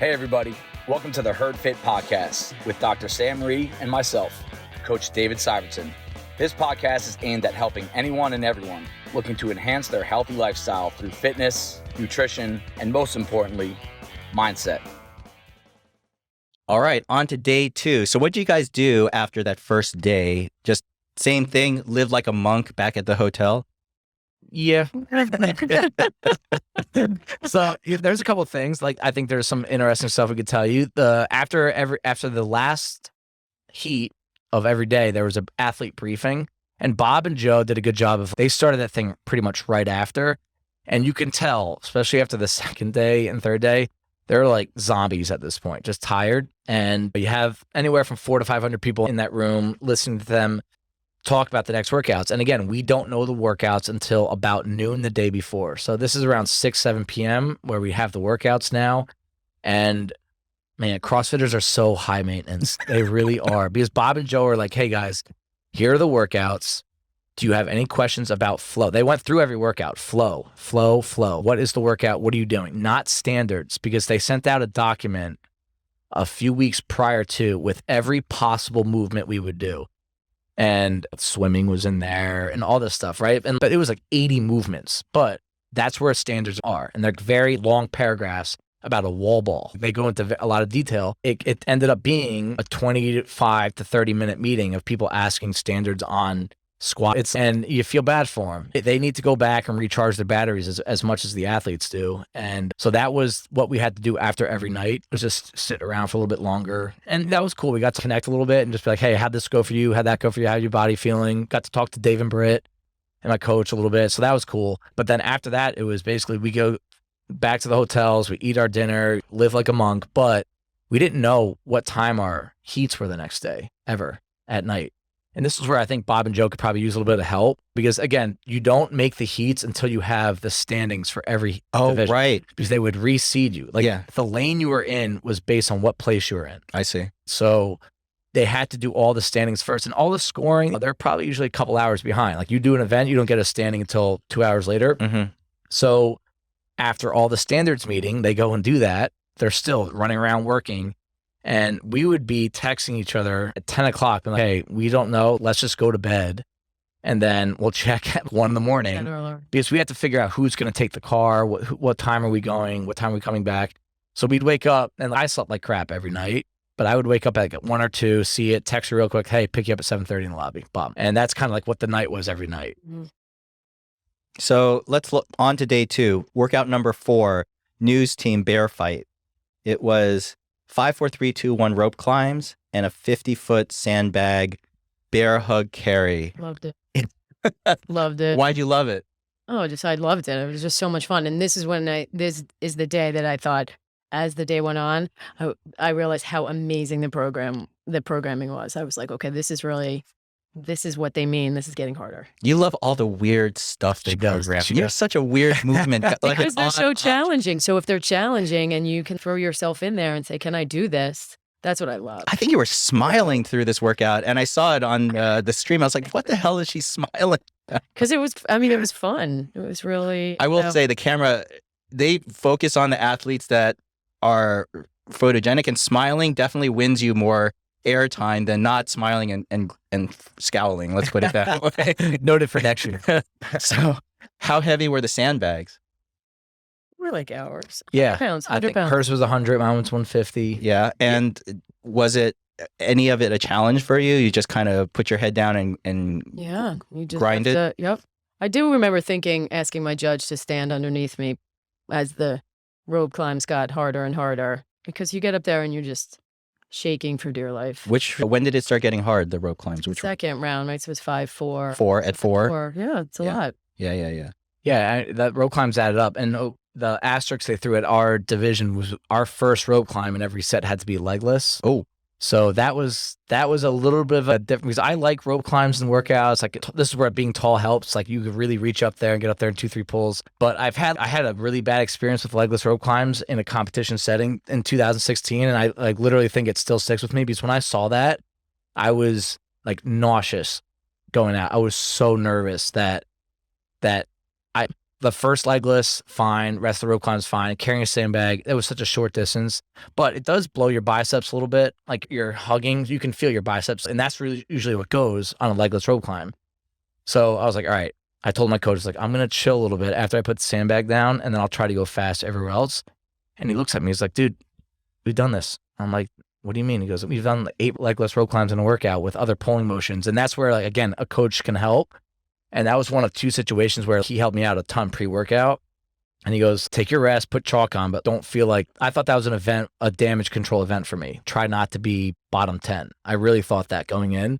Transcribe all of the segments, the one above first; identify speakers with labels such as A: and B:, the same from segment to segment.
A: Hey everybody, welcome to the Herd Fit Podcast with Dr. Sam Rhee and myself, Coach David Syvertsen. This podcast is aimed at helping anyone and everyone looking to enhance their healthy lifestyle through fitness, nutrition, and most importantly, mindset.
B: All right, on to day 2. So what did you guys do after that first day? Just same thing, live like a monk back at the hotel?
C: Yeah. So there's a couple of things. Like, I think there's some interesting stuff we could tell you. After the last heat of every day, there was an athlete briefing, and Bob and Joe did a good job they started that thing pretty much right after. And you can tell, especially after the second day and third day, they're like zombies at this point, just tired. And you have anywhere from 400 to 500 people in that room listening to them talk about the next workouts. And again, we don't know the workouts until about noon the day before. So this is around 6, 7 p.m. where we have the workouts now. And man, CrossFitters are so high maintenance. They really are. Because Bob and Joe are like, hey guys, here are the workouts. Do you have any questions about flow? They went through every workout. Flow. What is the workout? What are you doing? Not standards, because they sent out a document a few weeks prior to with every possible movement we would do. And swimming was in there and all this stuff, right? But it was like 80 movements, but that's where standards are. And they're very long paragraphs about a wall ball. They go into a lot of detail. It ended up being a 25 to 30 minute meeting of people asking standards on squat. And you feel bad for them. They need to go back and recharge their batteries as much as the athletes do. And so that was what we had to do after every night, was just sit around for a little bit longer. And that was cool. We got to connect a little bit and just be like, hey, how'd this go for you? How'd that go for you? How's your body feeling? Got to talk to Dave and Britt and my coach a little bit. So that was cool. But then after that, it was basically we go back to the hotels, we eat our dinner, live like a monk, but we didn't know what time our heats were the next day ever at night. And this is where I think Bob and Joe could probably use a little bit of help, because again, you don't make the heats until you have the standings for every division.
B: Right.
C: Because they would reseed you. Like, the lane you were in was based on what place you were in.
B: I see.
C: So they had to do all the standings first, and all the scoring, they're probably usually a couple hours behind. Like, you do an event, you don't get a standing until 2 hours later.
B: Mm-hmm.
C: So after all the standards meeting, they go and do that. They're still running around working. And we would be texting each other at 10 o'clock and like, hey, we don't know. Let's just go to bed. And then we'll check at 1 in the morning, because we had to figure out who's going to take the car. What time are we going? What time are we coming back? So we'd wake up, and I slept like crap every night, but I would wake up at 1 or 2, see it, text you real quick. Hey, pick you up at 7:30 in the lobby. Boom. And that's kind of like what the night was every night.
D: Mm-hmm.
B: So let's look on to day 2. Workout number 4, news team bear fight. It was 5, 4, 3, 2, 1 rope climbs and a 50-foot sandbag bear hug carry.
D: Loved it. Loved it.
B: Why'd you love it?
D: Oh, I loved it. It was just so much fun. And this is this is the day that I thought, as the day went on, I realized how amazing the programming was. I was like, okay, this is what they mean. This is getting harder.
B: You love all the weird stuff they program. You're such a weird movement.
D: Because they're so challenging. So if they're challenging and you can throw yourself in there and say, can I do this? That's what I love.
B: I think you were smiling through this workout, and I saw it on the stream. I was like, what the hell is she smiling?
D: Because it was fun. It was really...
B: I will say the camera, they focus on the athletes that are photogenic, and smiling definitely wins you more airtime than not smiling and scowling. Let's put it that way.
C: Noted for next year.
B: So how heavy were the sandbags?
D: We're like hours.
C: Yeah.
D: 100
C: I think
D: pounds.
C: hers was 100, mine was 150.
B: Yeah. And was it any of it a challenge for you? You just kind of put your head down and
D: yeah, you just
B: grind it?
D: Yep. I do remember asking my judge to stand underneath me as the rope climbs got harder and harder, because you get up there and you're just shaking for dear life.
B: When did it start getting hard, the rope climbs?
D: Second round, right? So it was 5, 4.
B: 4 at 4?
D: 4. Yeah, it's a lot.
B: Yeah.
C: Yeah, that rope climbs added up. And the asterisk they threw at our division was our first rope climb, and every set had to be legless.
B: Oh.
C: So that was a little bit of a different, because I like rope climbs and workouts. Like, this is where being tall helps. Like, you could really reach up there and get up there in 2, 3 pulls. But I had a really bad experience with legless rope climbs in a competition setting in 2016, and I like literally think it still sticks with me, because when I saw that, I was like nauseous going out. I was so nervous that the first legless, fine. Rest of the rope climbs, fine. Carrying a sandbag, it was such a short distance, but it does blow your biceps a little bit. Like you're hugging, you can feel your biceps, and that's really usually what goes on a legless rope climb. So I was like, all right. I told my coach, like, I'm going to chill a little bit after I put the sandbag down, and then I'll try to go fast everywhere else. And he looks at me, he's like, dude, we've done this. I'm like, what do you mean? He goes, we've done 8 legless rope climbs in a workout with other pulling motions. And that's where, like, again, a coach can help. And that was one of 2 situations where he helped me out a ton pre-workout. And he goes, take your rest, put chalk on, but don't feel like, I thought that was an event, a damage control event for me. Try not to be bottom 10. I really thought that going in.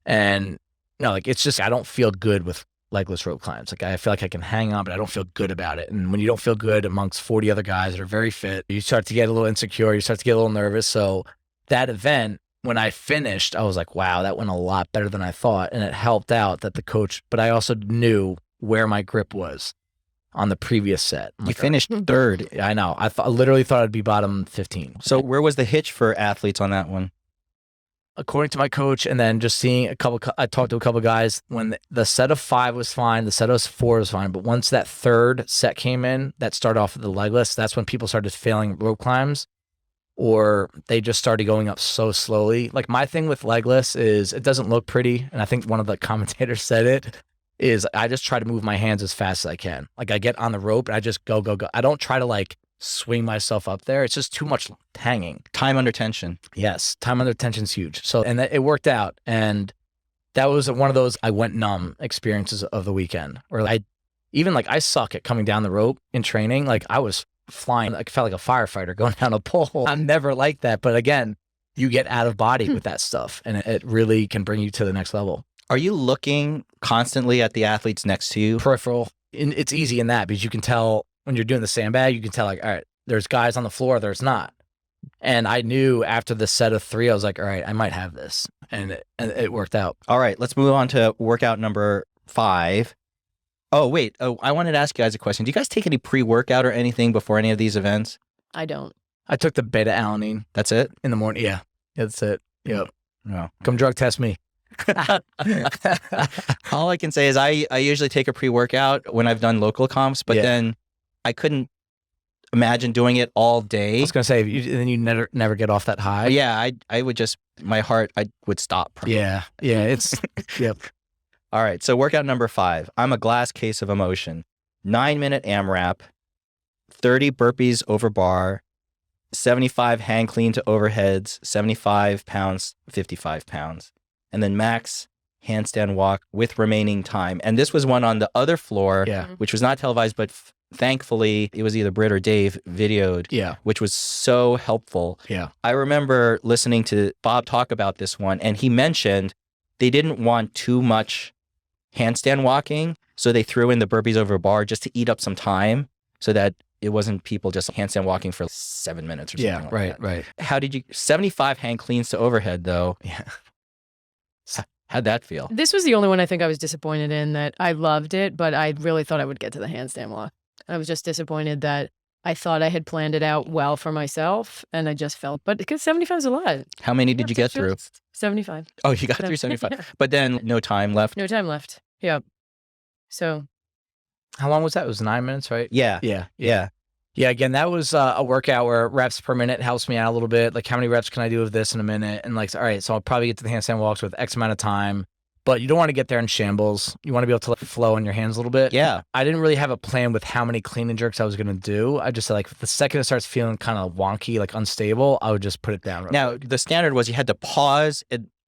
C: And no, like, it's just, I don't feel good with legless rope climbs. Like, I feel like I can hang on, but I don't feel good about it. And when you don't feel good amongst 40 other guys that are very fit, you start to get a little insecure. You start to get a little nervous. So that event, when I finished, I was like, wow, that went a lot better than I thought. And it helped out that the coach, but I also knew where my grip was on the previous set.
B: You finished third.
C: I know. I literally thought I'd be bottom 15.
B: So where was the hitch for athletes on that one?
C: According to my coach, and then just seeing I talked to a couple guys, when the set of 5 was fine, the set of 4 was fine, but once that third set came in, that started off with the legless, that's when people started failing rope climbs, or they just started going up so slowly. Like, my thing with legless is it doesn't look pretty, and I think one of the commentators said it, is I just try to move my hands as fast as I can. Like, I get on the rope and I just go. I don't try to like swing myself up there. It's just too much hanging.
B: Time under tension.
C: Yes, time under tension is huge. So, and it worked out. And that was one of those I went numb experiences of the weekend where I suck at coming down the rope in training. Like, I was flying. I felt like a firefighter going down a pole. I'm never like that. But again, you get out of body with that stuff, and it really can bring you to the next level.
B: Are you looking constantly at the athletes next to you?
C: Peripheral. And it's easy in that because you can tell when you're doing the sandbag, you can tell, like, all right, there's guys on the floor, there's not. And I knew after the set of 3, I was like, all right, I might have this. And it worked out.
B: All right, let's move on to workout number 5. Oh, wait. Oh, I wanted to ask you guys a question. Do you guys take any pre-workout or anything before any of these events?
D: I don't.
C: I took the beta-alanine.
B: That's it?
C: In the morning. Yeah, that's it. Yep.
B: No.
C: Come drug test me.
B: All I can say is I usually take a pre-workout when I've done local comps, but then I couldn't imagine doing it all day.
C: I was going to say, then you never get off that high.
B: Yeah, I would just, my heart, I would stop. Probably.
C: Yeah, it's, yep.
B: All right, so workout number 5. I'm a glass case of emotion. 9-minute AMRAP, 30 burpees over bar, 75 hang clean to overheads, 75 pounds, 55 pounds. And then max handstand walk with remaining time. And this was one on the other floor, which was not televised, but thankfully it was either Britt or Dave videoed, which was so helpful.
C: Yeah.
B: I remember listening to Bob talk about this one, and he mentioned they didn't want too much handstand walking, so they threw in the burpees over bar just to eat up some time so that it wasn't people just handstand walking for 7 minutes or something like that.
C: Right.
B: How did you, 75 hang cleans to overhead though?
C: Yeah.
B: How'd that feel?
D: This was the only one I think I was disappointed in. That I loved it, but I really thought I would get to the handstand walk. I was just disappointed that I thought I had planned it out well for myself, and I just felt, but because 75 is a lot.
B: How many did you get through?
D: 75.
B: Oh, you got through 75. But then no time left?
D: No time left. Yep. So.
C: How long was that? It was 9 minutes, right?
B: Yeah.
C: Yeah, again, that was a workout where reps per minute helps me out a little bit. Like, how many reps can I do of this in a minute? And like, all right, so I'll probably get to the handstand walks with X amount of time. But you don't want to get there in shambles. You want to be able to let it flow on your hands a little bit.
B: Yeah.
C: I didn't really have a plan with how many clean and jerks I was going to do. I just, like, the second it starts feeling kind of wonky, like unstable, I would just put it down.
B: Now, the standard was you had to pause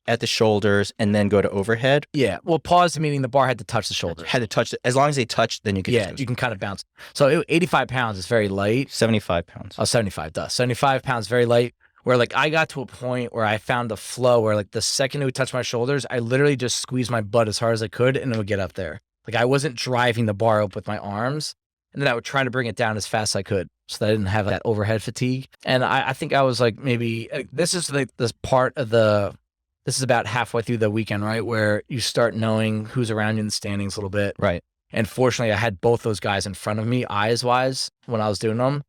B: at the shoulders and then go to overhead.
C: Yeah. Well, pause meaning the bar had to touch the shoulder.
B: Had to touch it. As long as they touched, then you could.
C: Yeah, you can kind of bounce. So 85 pounds is very light.
B: 75 pounds.
C: Oh, 75 does. 75 pounds, very light. Where, like, I got to a point where I found a flow where, like, the second it would touch my shoulders, I literally just squeezed my butt as hard as I could and it would get up there. Like, I wasn't driving the bar up with my arms, and then I would try to bring it down as fast as I could so that I didn't have that overhead fatigue. And I think I was like, maybe this is this part of this is about halfway through the weekend, right? Where you start knowing who's around you in the standings a little bit.
B: Right.
C: And fortunately, I had both those guys in front of me, eyes-wise, when I was doing them.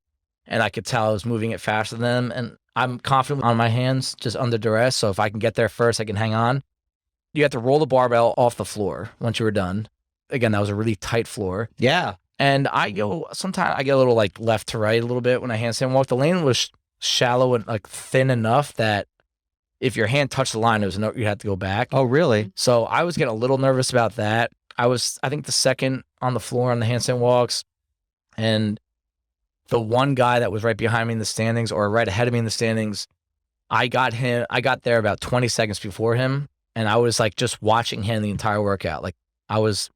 C: And I could tell I was moving it faster than them. And I'm confident on my hands, just under duress. So if I can get there first, I can hang on. You have to roll the barbell off the floor once you were done. Again, that was a really tight floor.
B: Yeah.
C: And sometimes I get a little like left to right a little bit when I handstand walk. The lane was shallow and like thin enough that if your hand touched the line, you had to go back.
B: Oh, really?
C: So I was getting a little nervous about that. I think the second on the floor on the handstand walks, and the one guy that was right behind me in the standings or right ahead of me in the standings, I got there about 20 seconds before him, and I was like just watching him the entire workout. Like he was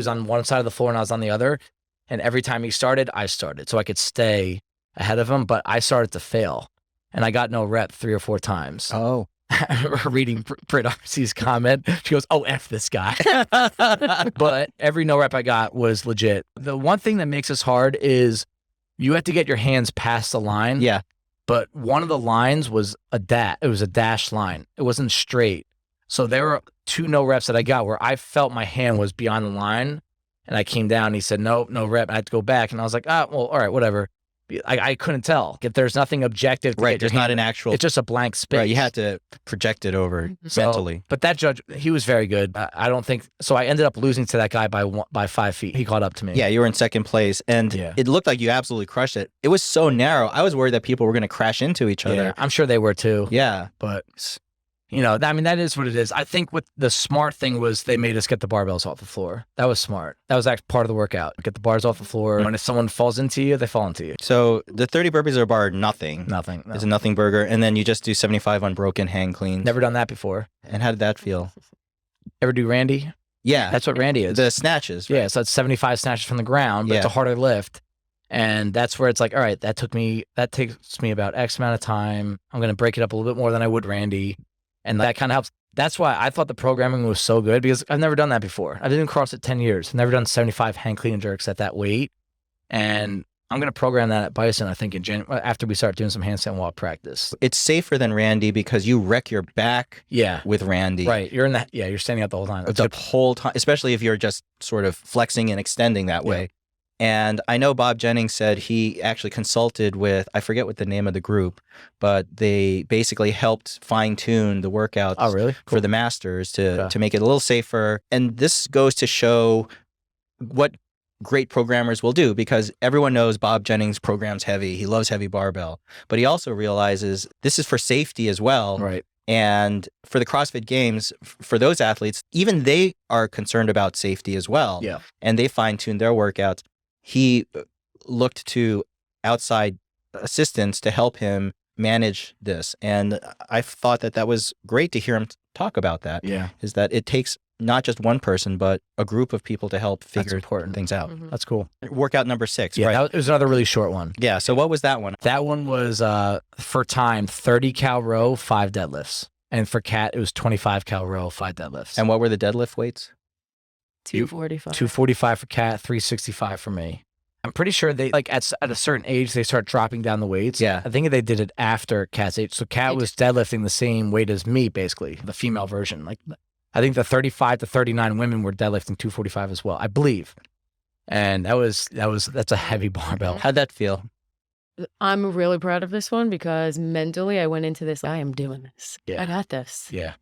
C: on one side of the floor and I was on the other, and every time he started, I started so I could stay ahead of him, but I started to fail, and I got no rep 3 or 4 times.
B: Oh.
C: I remember reading Britt Darcy's comment. She goes, "Oh, F this guy." But every no rep I got was legit. The one thing that makes this hard is you have to get your hands past the line.
B: Yeah.
C: But one of the lines was it was a dash line. It wasn't straight. So there were 2 no reps that I got where I felt my hand was beyond the line, and I came down and he said, no rep. I had to go back. And I was like, well, all right, whatever. I couldn't tell. If there's nothing objective.
B: Right. There's not an actual.
C: It's just a blank space.
B: Right. You had to project it over mentally.
C: But that judge, he was very good. I don't think so. I ended up losing to that guy by 5 feet. He caught up to me.
B: Yeah, you were in second place, and it looked like you absolutely crushed it. It was so narrow. I was worried that people were going to crash into each other.
C: Yeah, I'm sure they were too.
B: Yeah.
C: But, that is what it is. I think what the smart thing was they made us get the barbells off the floor. That was smart. That was actually part of the workout. Get the bars off the floor. And if someone falls into you, they fall into you.
B: So the 30 burpees are bar nothing.
C: Nothing. No.
B: It's a nothing burger. And then you just do 75 unbroken hang cleans.
C: Never done that before.
B: And how did that feel?
C: Ever do Randy?
B: Yeah.
C: That's what Randy is.
B: The snatches. Right?
C: Yeah, so it's 75 snatches from the ground, but it's a harder lift. And that's where it's like, all right, that takes me about X amount of time. I'm going to break it up a little bit more than I would Randy. And that kind of helps. That's why I thought the programming was so good, because I've never done that before. I've been in CrossFit 10 years. I've never done 75 hang clean and jerks at that weight. And I'm going to program that at Bison, I think, in January, after we start doing some handstand walk practice.
B: It's safer than Randy because you wreck your back with Randy.
C: Right. You're standing up the whole time.
B: The whole time, especially if you're just sort of flexing and extending that way. And I know Bob Jennings said he actually consulted with, I forget what the name of the group, but they basically helped fine tune the workouts for the masters to make it a little safer. And this goes to show what great programmers will do, because everyone knows Bob Jennings programs heavy. He loves heavy barbell, but he also realizes this is for safety as well.
C: Right.
B: And for the CrossFit Games, for those athletes, even they are concerned about safety as well.
C: Yeah.
B: And they fine tune their workouts. He looked to outside assistance to help him manage this. And I thought that was great to hear him talk about that.
C: Yeah.
B: Is that it takes not just one person, but a group of people to help figure things out.
C: Mm-hmm. That's cool.
B: Workout number 6,
C: yeah,
B: right?
C: It was another really short one.
B: Yeah. So what was that one?
C: That one was, for time, 30 cal row, 5 deadlifts. And for cat, it was 25 cal row, 5 deadlifts.
B: And what were the deadlift weights?
D: 245.
C: 245 for cat, 365 for me. I'm pretty sure they, like, at a certain age, they start dropping down the weights.
B: Yeah.
C: I think they did it after cat's age. So cat was deadlifting the same weight as me, basically, the female version. Like, I think the 35 to 39 women were deadlifting 245 as well, I believe. And that's a heavy barbell.
B: How'd that feel?
D: I'm really proud of this one because mentally I went into this, I am doing this.
C: Yeah.
D: I got this.
C: Yeah.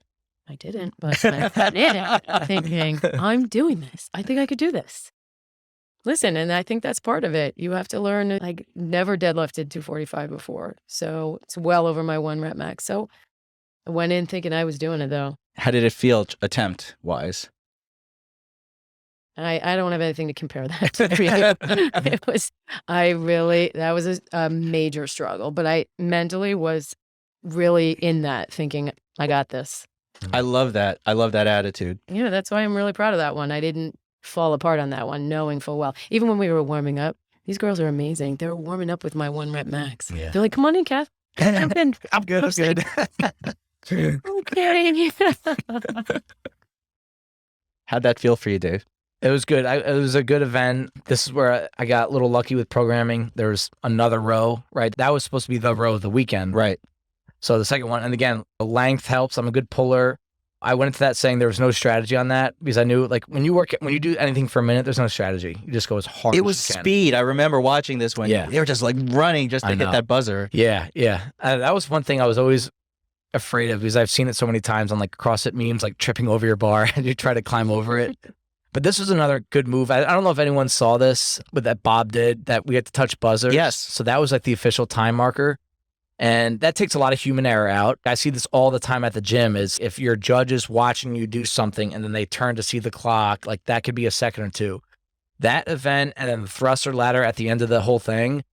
D: I didn't, but I did it, thinking, I'm doing this. I think I could do this. Listen, and I think that's part of it. You have to learn. I never deadlifted 245 before, so it's well over my 1 rep max. So I went in thinking I was doing it, though.
B: How did it feel attempt-wise?
D: I don't have anything to compare that to. That was a major struggle, but I mentally was really in that, thinking, I got this.
B: I love that. I love that attitude.
D: Yeah, that's why I'm really proud of that one. I didn't fall apart on that one, knowing full well. Even when we were warming up, these girls are amazing. They were warming up with my 1 rep max.
C: Yeah.
D: They're like, come on in, Kath. Jump in.
C: I'm good. I'm good.
D: Okay.
B: How'd that feel for you, Dave?
C: It was good. It was a good event. This is where I got a little lucky with programming. There was another row, right? That was supposed to be the row of the weekend.
B: Right.
C: So the second one, and again, the length helps. I'm a good puller. I went into that saying there was no strategy on that because I knew, like, when you do anything for a minute, there's no strategy. You just go as hard as you can.
B: It was speed. I remember watching this one.
C: Yeah.
B: They were just like running just to hit that buzzer.
C: Yeah, yeah. That was one thing I was always afraid of because I've seen it so many times on like CrossFit memes, like tripping over your bar and you try to climb over it. But this was another good move. I don't know if anyone saw this, but that Bob did, that we had to touch buzzers.
B: Yes.
C: So that was like the official time marker. And that takes a lot of human error out. I see this all the time at the gym is if your judge is watching you do something and then they turn to see the clock, like that could be a second or two. That event and then the thruster ladder at the end of the whole thing,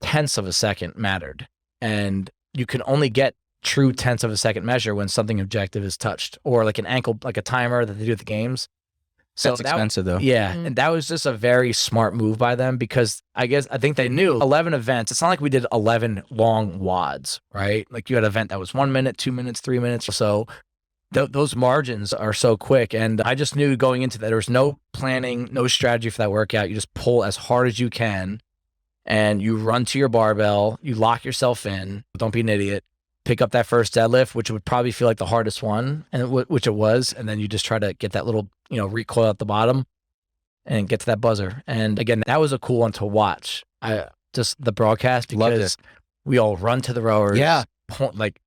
C: tenths of a second mattered. And you can only get true tenths of a second measure when something objective is touched, or like an ankle, like a timer that they do at the games. So
B: That's expensive though.
C: Yeah.
D: Mm.
C: And that was just a very smart move by them because I think they knew 11 events. It's not like we did 11 long WODs, right? Like you had an event that was 1 minute, 2 minutes, 3 minutes. So those margins are so quick. And I just knew going into that, there was no planning, no strategy for that workout. You just pull as hard as you can and you run to your barbell, you lock yourself in, don't be an idiot. Pick up that first deadlift, which would probably feel like the hardest one, and which it was, and then you just try to get that little, recoil at the bottom and get to that buzzer. And again, that was a cool one to watch. Just the broadcast because we all run to the rowers.
B: Yeah.
C: Like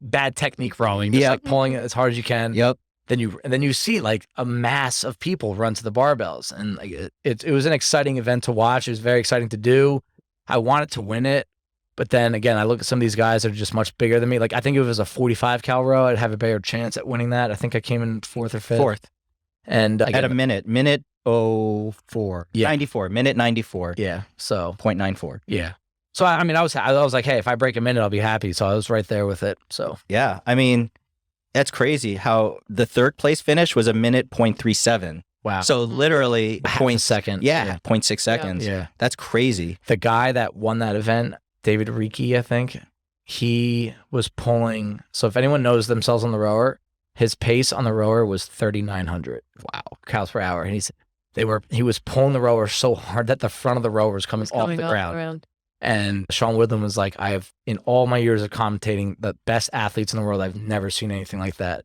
C: bad technique rowing, just like pulling it as hard as you can.
B: Yep.
C: Then you see like a mass of people run to the barbells, and like it was an exciting event to watch. It was very exciting to do. I wanted to win it. But then again, I look at some of these guys that are just much bigger than me. Like I think if it was a 45 cal row, I'd have a better chance at winning that. I think I came in fourth or fifth.
B: Fourth.
C: And
B: At a minute 04.
C: Yeah.
B: 94, minute 94.
C: Yeah. So
B: 0.94.
C: yeah. So I was like, hey, if I break a minute, I'll be happy. So I was right there with it. So
B: Yeah. I mean, that's crazy how the third place finish was a minute 0.37.
C: wow.
B: So literally
C: half a second.
B: Yeah, 0.6 seconds.
C: Yeah.
B: That's crazy.
C: The guy that won that event, David Rhee, I think, he was pulling. So if anyone knows themselves on the rower, his pace on the rower was 3,900. Wow, cows per hour. And he was pulling the rower so hard that the front of the rower was coming off the ground. And Sean Woodland was like, I have, in all my years of commentating, the best athletes in the world. I've never seen anything like that.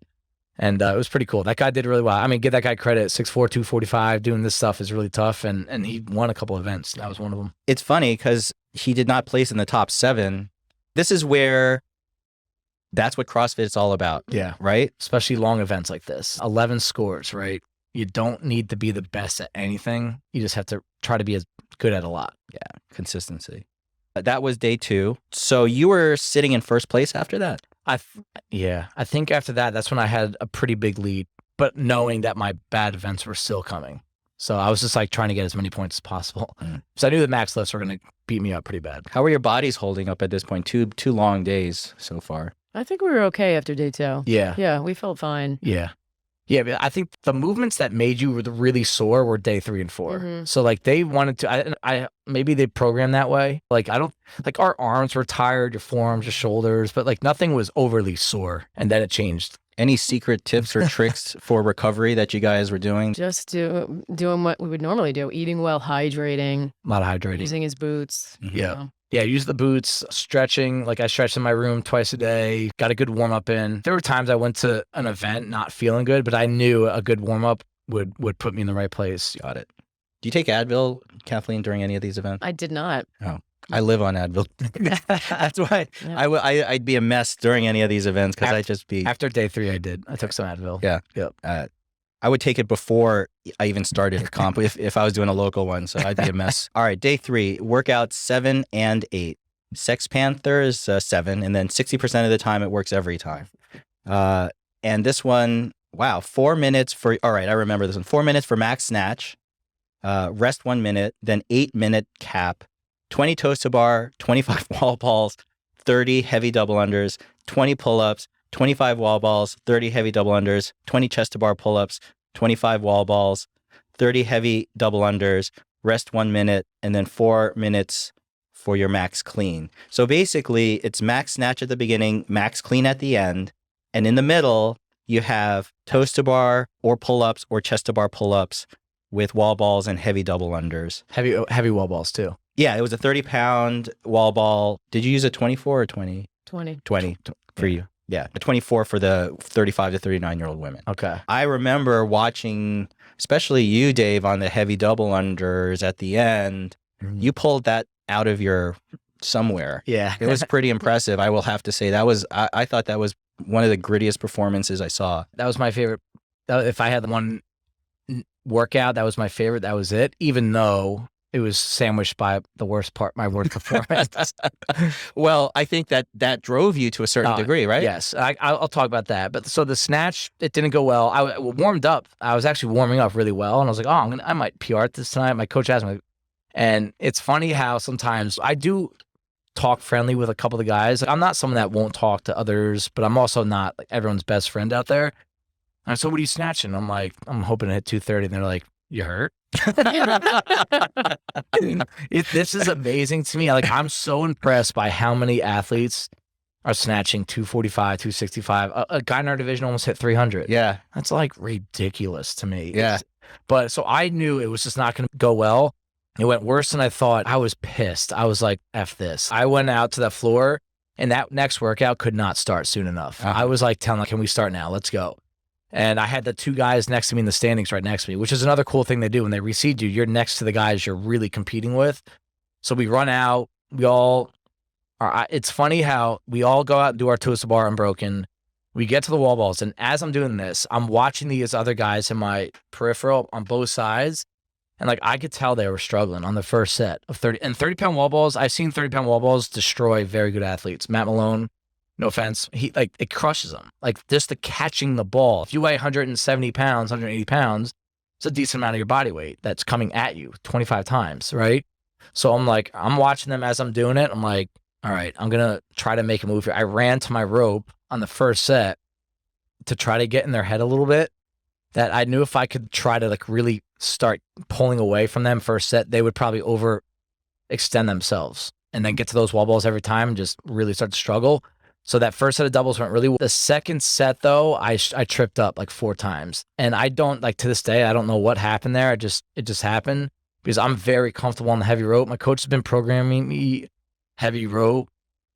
C: And it was pretty cool. That guy did really well. I mean, give that guy credit. 6'4", 245, doing this stuff is really tough. And he won a couple events. That was one of them.
B: It's funny because he did not place in the top 7. This is where that's what CrossFit is all about.
C: Yeah.
B: Right?
C: Especially long events like this. 11 scores, right? You don't need to be the best at anything. You just have to try to be as good at a lot.
B: Yeah. Consistency. That was day 2. So you were sitting in first place after that?
C: I think after that, that's when I had a pretty big lead, but knowing that my bad events were still coming. So I was just like trying to get as many points as possible. So I knew the max lifts were going to beat me up pretty bad.
B: How were your bodies holding up at this point? Two long days so far.
D: I think we were okay after day 2.
C: Yeah.
D: Yeah, we felt fine.
C: Yeah. Yeah, but I think the movements that made you really sore were day 3 and 4.
D: Mhm.
C: So like they wanted to, I maybe they programmed that way. Like our arms were tired, your forearms, your shoulders, but like nothing was overly sore. And then it changed.
B: Any secret tips or tricks for recovery that you guys were doing?
D: Just doing what we would normally do, eating well, hydrating,
C: A lot of hydrating.
D: using his boots.
B: Mhm.
C: Yeah.
D: you know.
C: Yeah, use the boots, stretching. Like I stretched in my room twice a day, got a good warm up in. There were times I went to an event not feeling good, but I knew a good warm up would put me in the right place.
B: Got it. Do you take Advil, Kathleen, during any of these events?
D: I did not.
B: I live on Advil. That's why
D: Yeah.
B: I'd be a mess during any of these events because I'd just be.
C: After day 3, I did. I took some Advil.
B: Yeah.
C: Yep.
B: I would take it before I even started a comp if I was doing a local one, so I'd be a mess. All right, day 3, workouts 7 and 8. Sex Panther is 7, and then 60% of the time it works every time. And this one, wow, 4 minutes for, all right, I remember this one. 4 minutes for max snatch, rest 1 minute, then 8-minute cap, 20 toes to bar, 25 wall balls, 30 heavy double unders, 20 pull-ups, 25 wall balls, 30 heavy double unders, 20 chest to bar pull-ups, 25 wall balls, 30 heavy double unders, rest 1 minute, and then 4 minutes for your max clean. So basically, it's max snatch at the beginning, max clean at the end, and in the middle, you have toes to bar or pull-ups or chest to bar pull-ups with wall balls and heavy double unders.
C: Heavy wall balls too.
B: Yeah, it was a 30-pound wall ball. Did you use a 24 or 20?
D: 20.
B: 20 for you. Yeah, a 24 for the 35 to 39-year-old women.
C: Okay.
B: I remember watching, especially you, Dave, on the heavy double unders at the end. You pulled that out of your somewhere.
C: Yeah.
B: It was pretty impressive. I will have to say I thought that was one of the grittiest performances I saw.
C: That was my favorite. If I had one workout. That was my favorite. That was it, even though it was sandwiched by the worst part, my worst performance.
B: Well, I think that drove you to a certain degree, right?
C: Yes, I'll talk about that. But so the snatch, it didn't go well. I warmed up. I was actually warming up really well, and I was like, oh, I might PR this tonight. My coach asked me, and it's funny how sometimes I do talk friendly with a couple of the guys. I'm not someone that won't talk to others, but I'm also not like everyone's best friend out there. And so, what are you snatching? I'm like, I'm hoping to hit 230. And they're like, you hurt? This is amazing to me. Like, I'm so impressed by how many athletes are snatching 245, 265. A guy in our division almost hit 300.
B: Yeah.
C: That's like ridiculous to me.
B: Yeah.
C: But so I knew it was just not going to go well. It went worse than I thought. I was pissed. I was like, F this. I went out to the floor, and that next workout could not start soon enough. I was like telling them, can we start now? Let's go. And I had the two guys next to me in the standings right next to me, which is another cool thing they do when they reseed you. You're next to the guys you're really competing with. So we run out. We all are. It's funny how we all go out and do our twist bar unbroken. We get to the wall balls. And as I'm doing this, I'm watching these other guys in my peripheral on both sides. And like I could tell they were struggling on the first set of 30 and 30-pound wall balls. I've seen 30-pound wall balls destroy very good athletes. Matt Malone, no offense, it crushes them. Like just the catching the ball. If you weigh 170 pounds, 180 pounds, it's a decent amount of your body weight that's coming at you 25 times, right? So I'm watching them as I'm doing it. I'm like, all right, I'm gonna try to make a move here. I ran to my rope on the first set to try to get in their head a little bit. That I knew if I could try to like really start pulling away from them first set, they would probably overextend themselves and then get to those wall balls every time and just really start to struggle. So that first set of doubles went really well. The second set though, I tripped up like 4 times. And I don't like to this day, I don't know what happened there. It just happened because I'm very comfortable on the heavy rope. My coach has been programming me heavy rope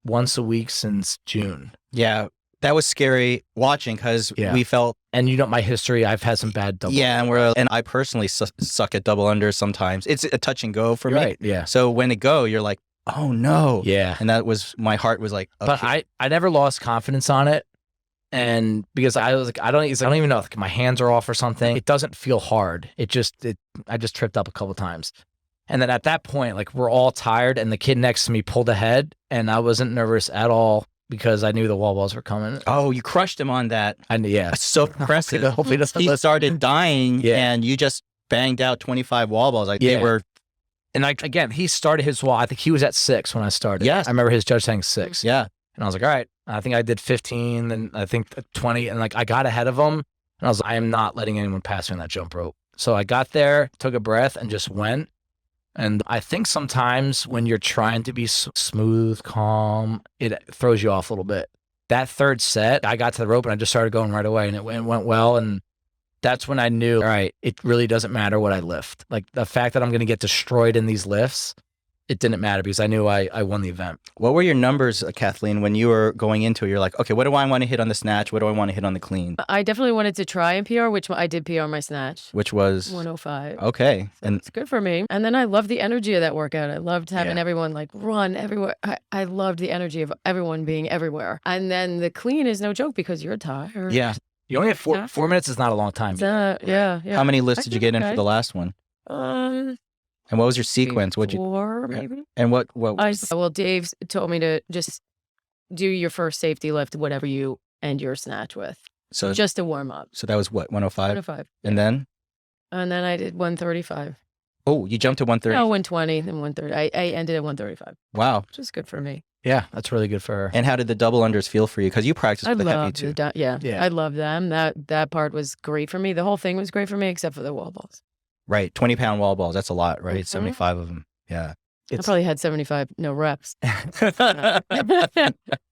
C: once a week since June.
B: Yeah. That was scary watching because we felt,
C: and you know my history. I've had some bad double.
B: Yeah, and I personally suck at double unders sometimes. It's a touch and go for me.
C: Right. Yeah.
B: So when it go, you're like, oh no.
C: Yeah.
B: And that was my heart was like. Okay.
C: But I never lost confidence on it, and because I was like I don't even know, like my hands are off or something. It doesn't feel hard. I just tripped up a couple times, and then at that point, like we're all tired, and the kid next to me pulled ahead, and I wasn't nervous at all. Because I knew the wall balls were coming.
B: Oh, you crushed him on that.
C: Yeah.
B: That's so impressive.
C: Hopefully
B: he started dying and you just banged out 25 wall balls. Like they were.
C: And again, he started his wall. I think he was at 6 when I started.
B: Yes.
C: I remember his judge saying 6.
B: Yeah.
C: And I was like, all right. I think I did 15 and I think 20. And like I got ahead of him. And I was like, I am not letting anyone pass me on that jump rope. So I got there, took a breath and just went. And I think sometimes when you're trying to be smooth, calm, it throws you off a little bit. That third set, I got to the rope and I just started going right away and it went well. And that's when I knew, all right, it really doesn't matter what I lift. Like the fact that I'm going to get destroyed in these lifts, it didn't matter because I knew I won the event.
B: What were your numbers, Kathleen, when you were going into it? You're like, okay, what do I want to hit on the snatch? What do I want to hit on the clean?
D: I definitely wanted to try and PR, which I did PR my snatch.
B: Which was?
D: 105.
B: Okay.
D: So and it's good for me. And then I loved the energy of that workout. I loved having everyone like run everywhere. I loved the energy of everyone being everywhere. And then the clean is no joke because you're tired.
B: Yeah.
C: You only have 4 minutes is not a long time.
D: Yeah.
B: How many lifts did you get in for the last one? And what was your sequence?
D: 4 maybe.
B: And what?
D: Well, Dave told me to just do your first safety lift, whatever you end your snatch with. So just to warm up.
B: So that was what, 105?
D: 105.
B: And then?
D: And then I did 135.
B: Oh, you jumped to 130?
D: No, 120, then 130. I ended at 135.
B: Wow.
D: Which is good for me.
C: Yeah, that's really good for her.
B: And how did the double unders feel for you? Because you practiced with the heavy too.
D: I love them. That part was great for me. The whole thing was great for me except for the wall balls.
B: Right. 20-pound wall balls. That's a lot, right? 75 of them. Yeah.
D: I probably had 75, no reps.
C: I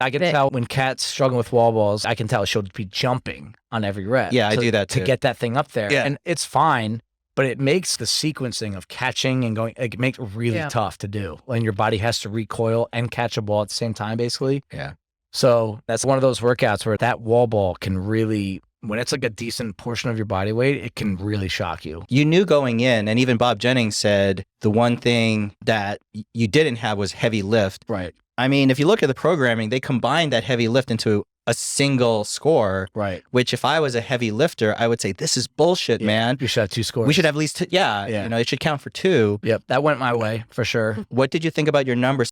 C: can tell when Kat's struggling with wall balls, I can tell she'll be jumping on every rep.
B: Yeah, I do that too.
C: To get that thing up there.
B: Yeah.
C: And it's fine, but it makes the sequencing of catching and going, it makes it really tough to do when your body has to recoil and catch a ball at the same time, basically.
B: Yeah.
C: So that's one of those workouts where that wall ball can really, when it's like a decent portion of your body weight, it can really shock you.
B: You knew going in, and even Bob Jennings said the one thing that you didn't have was heavy lift.
C: Right.
B: I mean, if you look at the programming, they combined that heavy lift into a single score,
C: Right.
B: which if I was a heavy lifter, I would say, this is bullshit, man.
C: You should have 2 scores.
B: We should have at least,
C: Yeah.
B: it should count for 2.
C: Yep. That went my way for sure.
B: What did you think about your numbers?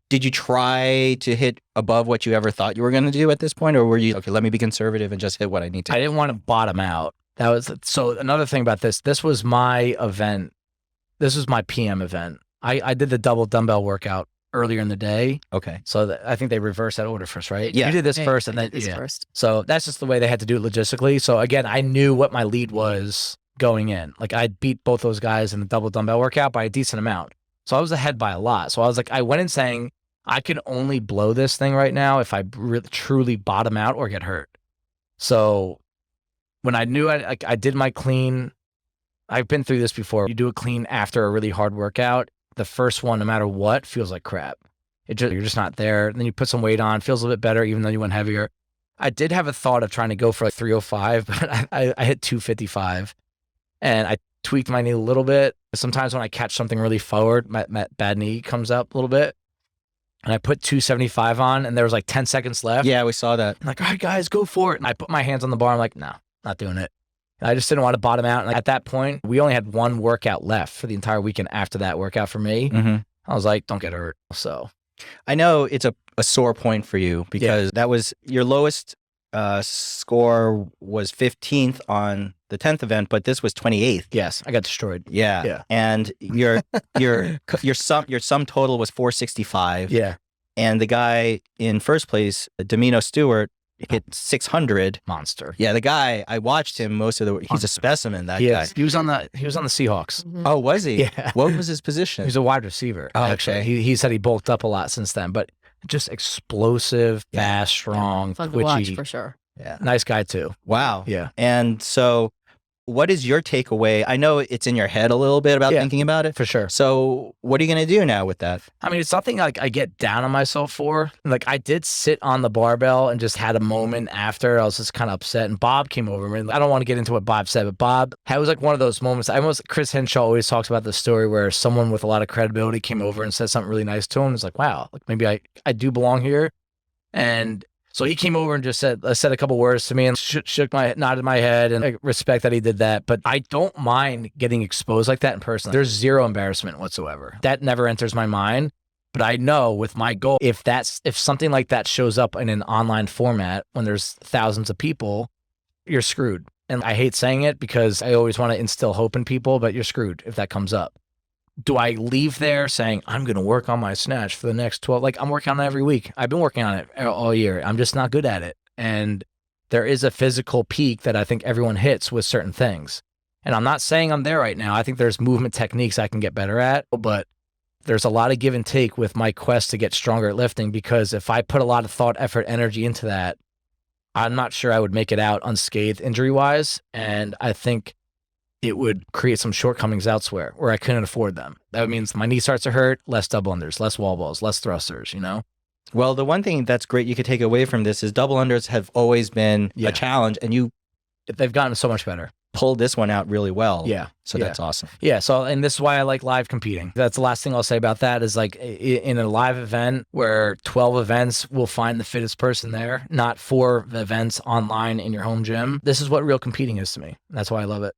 B: Did you try to hit above what you ever thought you were going to do at this point? Or were you, okay, let me be conservative and just hit what I need to?
C: I didn't want to bottom out. That was, so another thing about this was my event. This was my PM event. I did the double dumbbell workout earlier in the day.
B: Okay.
C: So I think they reversed that order first, right?
B: Yeah.
C: You did this
D: Right.
C: first and then,
D: This
C: yeah.
D: first.
C: So that's just the way they had to do it logistically. So again, I knew what my lead was going in. Like I beat both those guys in the double dumbbell workout by a decent amount. So I was ahead by a lot. So I was like, I went in saying, I can only blow this thing right now if I really, truly bottom out or get hurt. So when I knew I did my clean, I've been through this before. You do a clean after a really hard workout. The first one, no matter what, feels like crap. You're just not there. And then you put some weight on, feels a little bit better, even though you went heavier. I did have a thought of trying to go for like 305, but I hit 255 and I tweaked my knee a little bit. Sometimes when I catch something really forward, my bad knee comes up a little bit. And I put 275 on and there was like 10 seconds left.
B: Yeah, we saw that.
C: I'm like, all right, guys, go for it. And I put my hands on the bar. I'm like, no, not doing it. And I just didn't want to bottom out. And at that point, we only had one workout left for the entire weekend after that workout for me.
B: Mm-hmm.
C: I was like, don't get hurt. So
B: I know it's a sore point for you because that was your lowest score was 15th on the 10th event, but this was 28th.
C: yes, I got destroyed.
B: Yeah. And your sum total was 465.
C: Yeah.
B: And the guy in first place, Demina Stewart, hit 600.
C: Monster.
B: Yeah, the guy, I watched him most of the he's a specimen, that guy.
C: He was on the Seahawks.
D: Mhm.
B: Oh, was he?
C: Yeah.
B: What was his position?
C: He's a wide receiver.
B: Oh,
C: actually.
B: okay.
C: He said he bulked up a lot since then, but just explosive, fast, strong,
D: Fun to watch
C: twitchy.
D: for sure.
B: Yeah.
C: Nice guy too.
B: Wow.
C: Yeah.
B: And so what is your takeaway? I know it's in your head a little bit about
C: Yeah.
B: thinking about it.
C: For sure.
B: So what are you going to do now with that?
C: I mean, it's something like I get down on myself for. Like I did sit on the barbell and just had a moment after. I was just kind of upset. And Bob came over. And I don't want to get into what Bob said, but Bob, it was like one of those moments. Chris Henshaw always talks about the story where someone with a lot of credibility came over and said something really nice to him. It's like, wow, like maybe I do belong here. And so he came over and just said a couple words to me and nodded my head, and I respect that he did that. But I don't mind getting exposed like that in person. There's zero embarrassment whatsoever. That never enters my mind. But I know with my goal, if something like that shows up in an online format when there's thousands of people, you're screwed. And I hate saying it because I always want to instill hope in people, but you're screwed if that comes up. Do I leave there saying, I'm going to work on my snatch for the next 12? Like, I'm working on it every week. I've been working on it all year. I'm just not good at it. And there is a physical peak that I think everyone hits with certain things. And I'm not saying I'm there right now. I think there's movement techniques I can get better at, but there's a lot of give and take with my quest to get stronger at lifting, because if I put a lot of thought, effort, energy into that, I'm not sure I would make it out unscathed injury-wise. And I think it would create some shortcomings elsewhere where I couldn't afford them. That means my knee starts to hurt, less double unders, less wall balls, less thrusters, you know?
B: Well, the one thing that's great you could take away from this is double unders have always been
C: Yeah.
B: a challenge, and you
C: They've gotten so much better.
B: pulled this one out really well.
C: Yeah.
B: So
C: Yeah.
B: that's awesome.
C: Yeah. So, and this is why I like live competing. That's the last thing I'll say about that is like in a live event where 12 events will find the fittest person there, not 4 events online in your home gym. This is what real competing is to me. That's why I love it.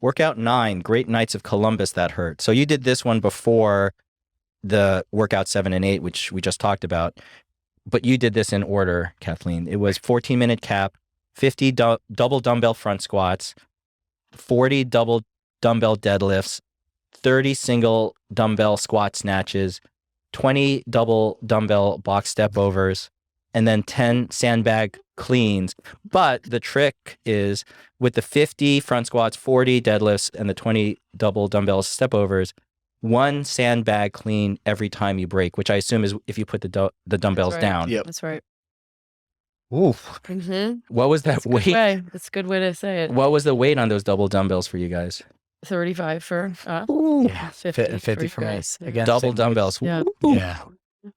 B: Workout 9, Great Knights of Columbus that hurt. So you did this one before the workout 7 and 8, which we just talked about, but you did this in order, Kathleen. It was 14-minute cap, 50 double dumbbell front squats, 40 double dumbbell deadlifts, 30 single dumbbell squat snatches, 20 double dumbbell box step overs, and then 10 sandbag cleans. But the trick is with the 50 front squats, 40 deadlifts, and the 20 double dumbbell step overs, 1 sandbag clean every time you break, which I assume is if you put the dumbbells
D: right.
B: down.
C: Yep.
D: That's right.
B: Oof.
D: Mm-hmm.
B: What was that
D: That's a good
B: weight?
D: way. That's a good way to say it.
B: What was the weight on those double dumbbells for you guys?
D: 35 for
C: Yeah.
D: 50
C: 50 for me.
D: guys. Yeah.
C: Again,
B: Double
C: same weight.
B: dumbbells.
D: Yeah.
B: Ooh.
C: Yeah.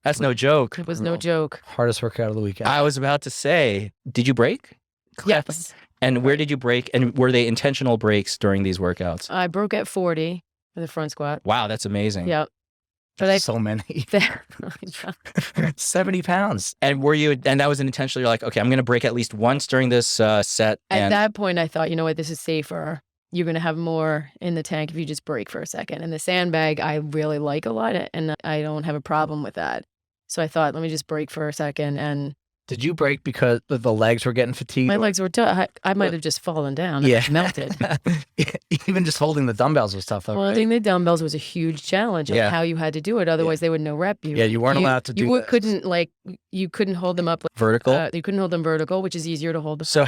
B: That's no joke.
D: It was no joke.
C: Hardest workout of the weekend.
B: I was about to say, did you break?
D: Yes.
B: And where did you break? And were they intentional breaks during these workouts?
D: I broke at 40 for the front squat.
B: Wow, that's amazing.
D: Yep. But I
C: so many. 70 pounds.
B: And that was intentionally, you're like, okay, I'm going to break at least once during this set.
D: At that point, I thought, you know what, this is safer. You're going to have more in the tank if you just break for a second. And the sandbag, I really like a lot, and I don't have a problem with that. So I thought, let me just break for a second. And
C: did you break because the legs were getting fatigued?
D: my legs were tough. I might have just fallen down.
C: Yeah.
D: And melted.
C: Even just holding the dumbbells was tough, though.
D: Holding the dumbbells was a huge challenge of how you had to do it. Otherwise, they would no rep you.
C: Yeah, you weren't allowed to do
D: You
C: this.
D: you couldn't hold them up
B: vertical.
D: You couldn't hold them vertical, which is easier to hold.
B: So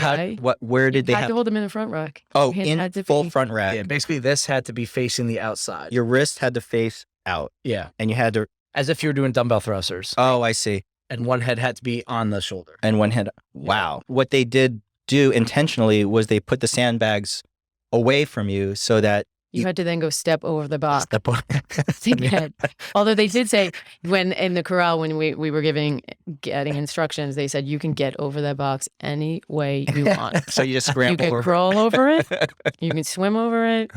B: where did they
D: had
B: have
D: to hold them in the front rack?
B: Oh,
D: Your hand had
B: in
D: to
B: full
D: be-
B: front rack.
C: Yeah, basically this had to be facing the outside.
B: Your wrist had to face out,
C: Yeah,
B: and you had to.
C: as if you were doing dumbbell thrusters.
B: Oh, I see.
C: And one head had to be on the shoulder.
B: And one head. Wow. What they did do intentionally was they put the sandbags away from you so that
D: You had to then go step over the box.
C: Step on.
D: to get. Although they did say when in the corral when we were getting instructions, they said you can get over that box any way you want.
B: so you just
D: You
B: scramble.
D: can crawl over it. You can swim over it.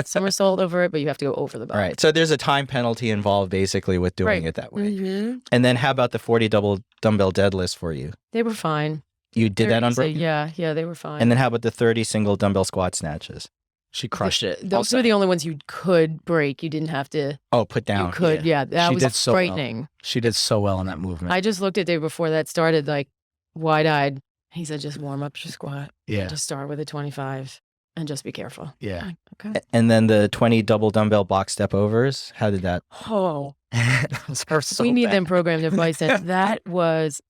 D: Somersault over it, but you have to go over the box.
B: All right. So there's a time penalty involved basically with doing
D: Right.
B: it that way.
D: Mm-hmm.
B: And then how about the 40 double dumbbell deadlifts for you?
D: They were fine.
B: You did that on
D: So,
B: break?
D: yeah, they were fine.
B: And then how about the 30 single dumbbell squat snatches?
C: She crushed it.
D: Those were the only ones you could break. You didn't have to.
B: Oh, put down.
D: You could, yeah. That
C: She
D: was
C: did so well.
D: frightening.
C: She did so well in that movement.
D: I just looked at Dave before that started, like wide-eyed. He said, just warm up your squat.
C: yeah,
D: Just start with a 25 and just be careful.
C: yeah.
D: Like, okay.
B: And then the 20 double dumbbell box step overs. How did that?
D: Oh,
C: Those hurt so
D: we need
C: bad.
D: them programmed in Bison. There was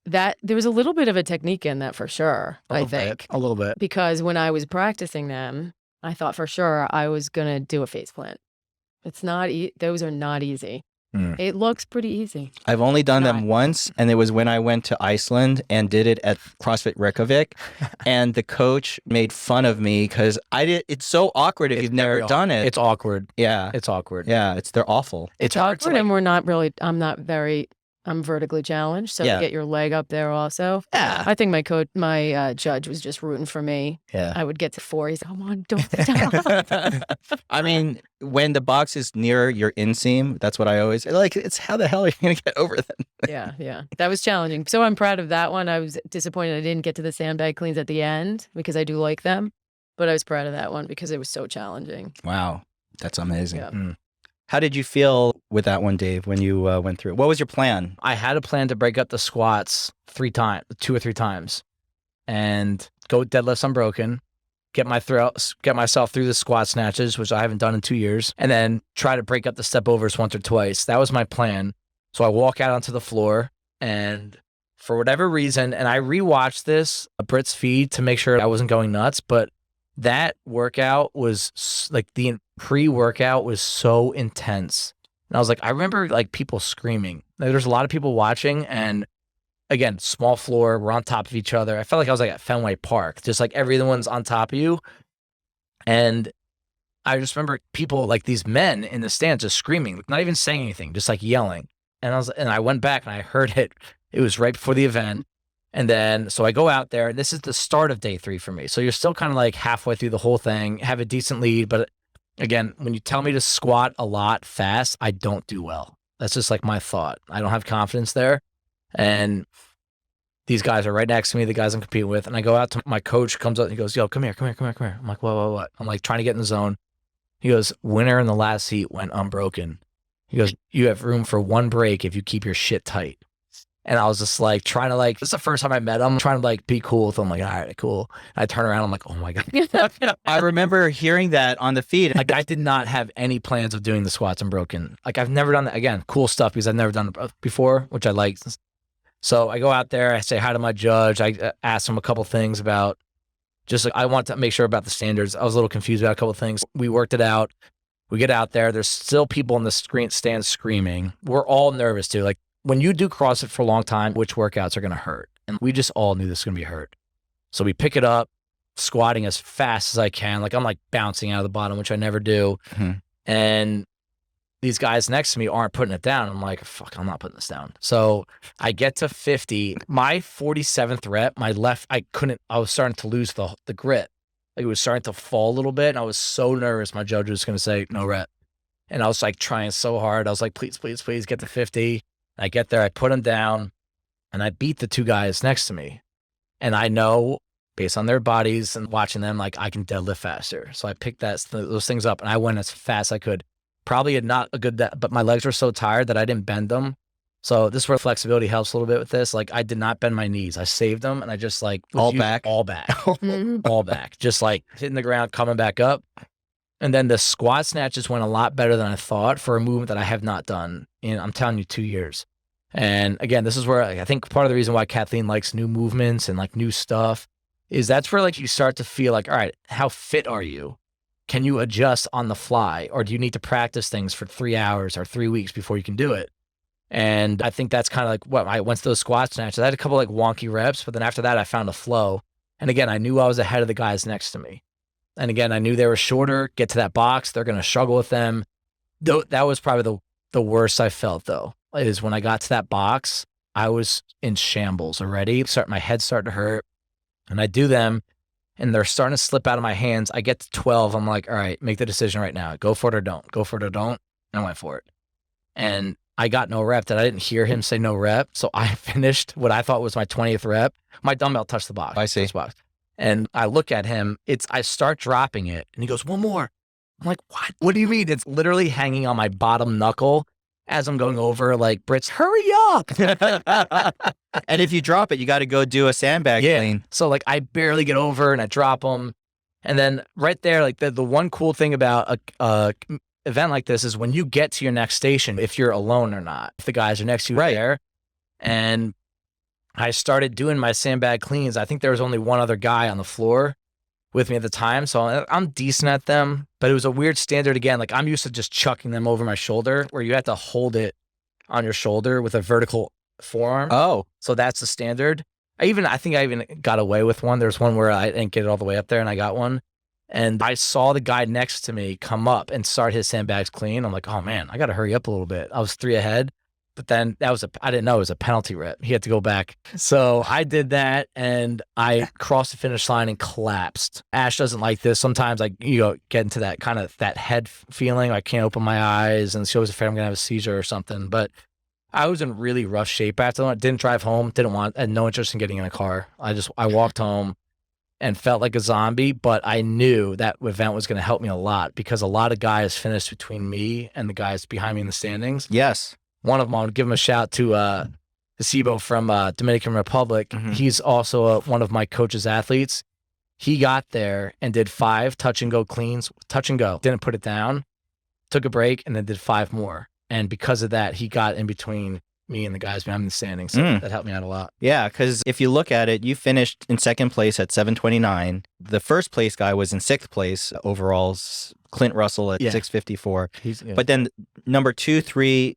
D: a little bit of a technique in that for sure, I think.
C: A little bit.
D: Because when I was practicing them, I thought for sure I was going to do a face plant. It's not, those are not easy.
B: Mm.
D: It looks pretty easy.
B: I've only done them
D: Right.
B: once, and it was when I went to Iceland and did it at CrossFit Reykjavik, and the coach made fun of me because it's so awkward if you've never done it.
C: It's awkward.
B: yeah,
C: It's awkward.
B: yeah, they're awful.
C: It's
D: Awkward, and I'm vertically challenged, so
B: Yeah.
D: to get your leg up there also.
B: Yeah,
D: I think my judge was just rooting for me.
B: yeah.
D: I would get to 4. He's, come on, don't stop.
B: I mean, when the box is near your inseam, that's what I always like. It's how the hell are you going to get over that?
D: Yeah. That was challenging. So I'm proud of that one. I was disappointed I didn't get to the sandbag cleans at the end because I do like them, but I was proud of that one because it was so challenging.
B: Wow, that's amazing.
D: Yeah.
B: How did you feel with that one, Dave, when you went through it? What was your plan?
C: I had a plan to break up the squats 2 or 3 times, and go deadlifts unbroken, get myself through the squat snatches, which I haven't done in 2 years, and then try to break up the step overs once or twice. That was my plan. So I walk out onto the floor, and for whatever reason, and I rewatched this, Britt's feed, to make sure I wasn't going nuts, but that workout was like the pre-workout was so intense. And I was like, I remember like people screaming. Like, there's a lot of people watching, and again, small floor, we're on top of each other. I felt like I was like at Fenway Park, just like everyone's on top of you. And I just remember people, like these men in the stands, just screaming, not even saying anything, just like yelling. And I went back and I heard it. It was right before the event. And then, so I go out there, and this is the start of day 3 for me. So you're still kind of like halfway through the whole thing, have a decent lead. But again, when you tell me to squat a lot fast, I don't do well. That's just like my thought. I don't have confidence there. And these guys are right next to me, the guys I'm competing with. And I go out to my coach, comes up and he goes, yo, come here. I'm like, what? I'm like trying to get in the zone. He goes, winner in the last heat went unbroken. He goes, you have room for 1 break if you keep your shit tight. And I was just like trying to this is the first time I met him, trying to like be cool with him. Like, all right, cool. And I turn around, I'm like, oh my God.
B: I remember hearing that on the feed.
C: Like, I did not have any plans of doing the squats unbroken. Like, I've never done that. Again, cool stuff because I've never done it before, which I liked. So I go out there, I say hi to my judge. I ask him a couple things about just like, I want to make sure about the standards. I was a little confused about a couple things. We worked it out. We get out there. There's still people in the stands screaming. We're all nervous too. Like, when you do CrossFit for a long time, which workouts are going to hurt? And we just all knew this was going to be hurt. So we pick it up, squatting as fast as I can. Like, I'm like bouncing out of the bottom, which I never do.
B: Mm-hmm.
C: And these guys next to me aren't putting it down. I'm like, fuck, I'm not putting this down. So I get to 50. My 47th rep, I was starting to lose the grip. Like, it was starting to fall a little bit. And I was so nervous my judge was going to say, no rep. And I was like trying so hard. I was like, please, please, please get to 50. I get there, I put them down, and I beat the two guys next to me. And I know based on their bodies and watching them, like I can deadlift faster. So I picked those things up and I went as fast as I could. Probably had not a good, but my legs were so tired that I didn't bend them. So this is where flexibility helps a little bit with this. Like I did not bend my knees. I saved them and I just like all back, all back, just like hitting the ground, coming back up. And then the squat snatches went a lot better than I thought for a movement that I have not done in, I'm telling you, 2 years. And again, this is where I think part of the reason why Kathleen likes new movements and like new stuff is that's where like you start to feel like, all right, how fit are you? Can you adjust on the fly? Or do you need to practice things for 3 hours or 3 weeks before you can do it? And I think that's kind of like what I went to those squat snatches. I had a couple like wonky reps, but then after that, I found a flow. And again, I knew I was ahead of the guys next to me. And again, I knew they were shorter, get to that box, they're going to struggle with them. That was probably the worst I felt though, is when I got to that box, I was in shambles already. My head started to hurt. And I do them, and they're starting to slip out of my hands. I get to 12. I'm like, all right, make the decision right now. Go for it or don't. Go for it or don't. And I went for it. And I got no rep. I didn't hear him say no rep. So I finished what I thought was my 20th rep. My dumbbell touched the box.
B: I see.
C: And I look at him. I start dropping it, and he goes, one more. I'm like, what? What do you mean? It's literally hanging on my bottom knuckle as I'm going over, like, Brits, hurry up.
B: And if you drop it, you got to go do a sandbag clean.
C: So like I barely get over and I drop them. And then right there, like the one cool thing about a event like this is when you get to your next station, if you're alone or not, if the guys are next to you there. And I started doing my sandbag cleans. I think there was only one other guy on the floor with me at the time. So I'm decent at them, but it was a weird standard again. Like I'm used to just chucking them over my shoulder where you have to hold it on your shoulder with a vertical forearm.
B: Oh.
C: So that's the standard. I think I even got away with one. There's one where I didn't get it all the way up there and I got one. And I saw the guy next to me come up and start his sandbags clean. I'm like, oh man, I got to hurry up a little bit. I was 3 ahead. But then I didn't know it was a penalty rep. He had to go back. So I did that and I crossed the finish line and collapsed. Ash doesn't like this. Sometimes get into that kind of that head feeling. I can't open my eyes and she was afraid I'm going to have a seizure or something. But I was in really rough shape after that. Didn't drive home. Had no interest in getting in a car. I walked home and felt like a zombie, but I knew that event was going to help me a lot because a lot of guys finished between me and the guys behind me in the standings.
B: Yes.
C: One of them, I would give him a shout to Sibo from Dominican Republic.
B: Mm-hmm.
C: He's also one of my coach's athletes. He got there and did 5 touch and go cleans, touch and go. Didn't put it down, took a break, and then did 5 more. And because of that, he got in between me and the guys behind the standings. So that helped me out a lot.
B: Yeah, because if you look at it, you finished in second place at 729. The first place guy was in 6th place overalls, Clint Russell at 654. But then number 2, 3,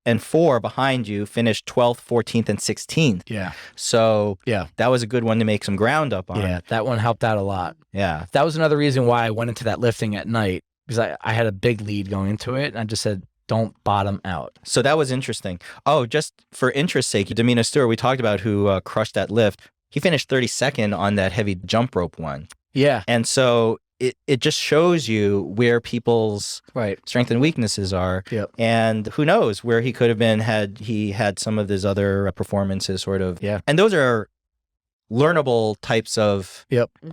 B: and 4 behind you finished 12th, 14th, and 16th.
C: Yeah.
B: So that was a good one to make some ground up on.
C: Yeah, that one helped out a lot.
B: Yeah.
C: That was another reason why I went into that lifting at night because I had a big lead going into it. And I just said, don't bottom out.
B: So that was interesting. Oh, just for interest's sake, Demina Stewart, we talked about who crushed that lift. He finished 32nd on that heavy jump rope one.
C: Yeah.
B: And so it just shows you where people's strengths and weaknesses are.
C: Yep.
B: And who knows where he could have been had he had some of his other performances sort of.
C: Yeah.
B: And those are learnable types of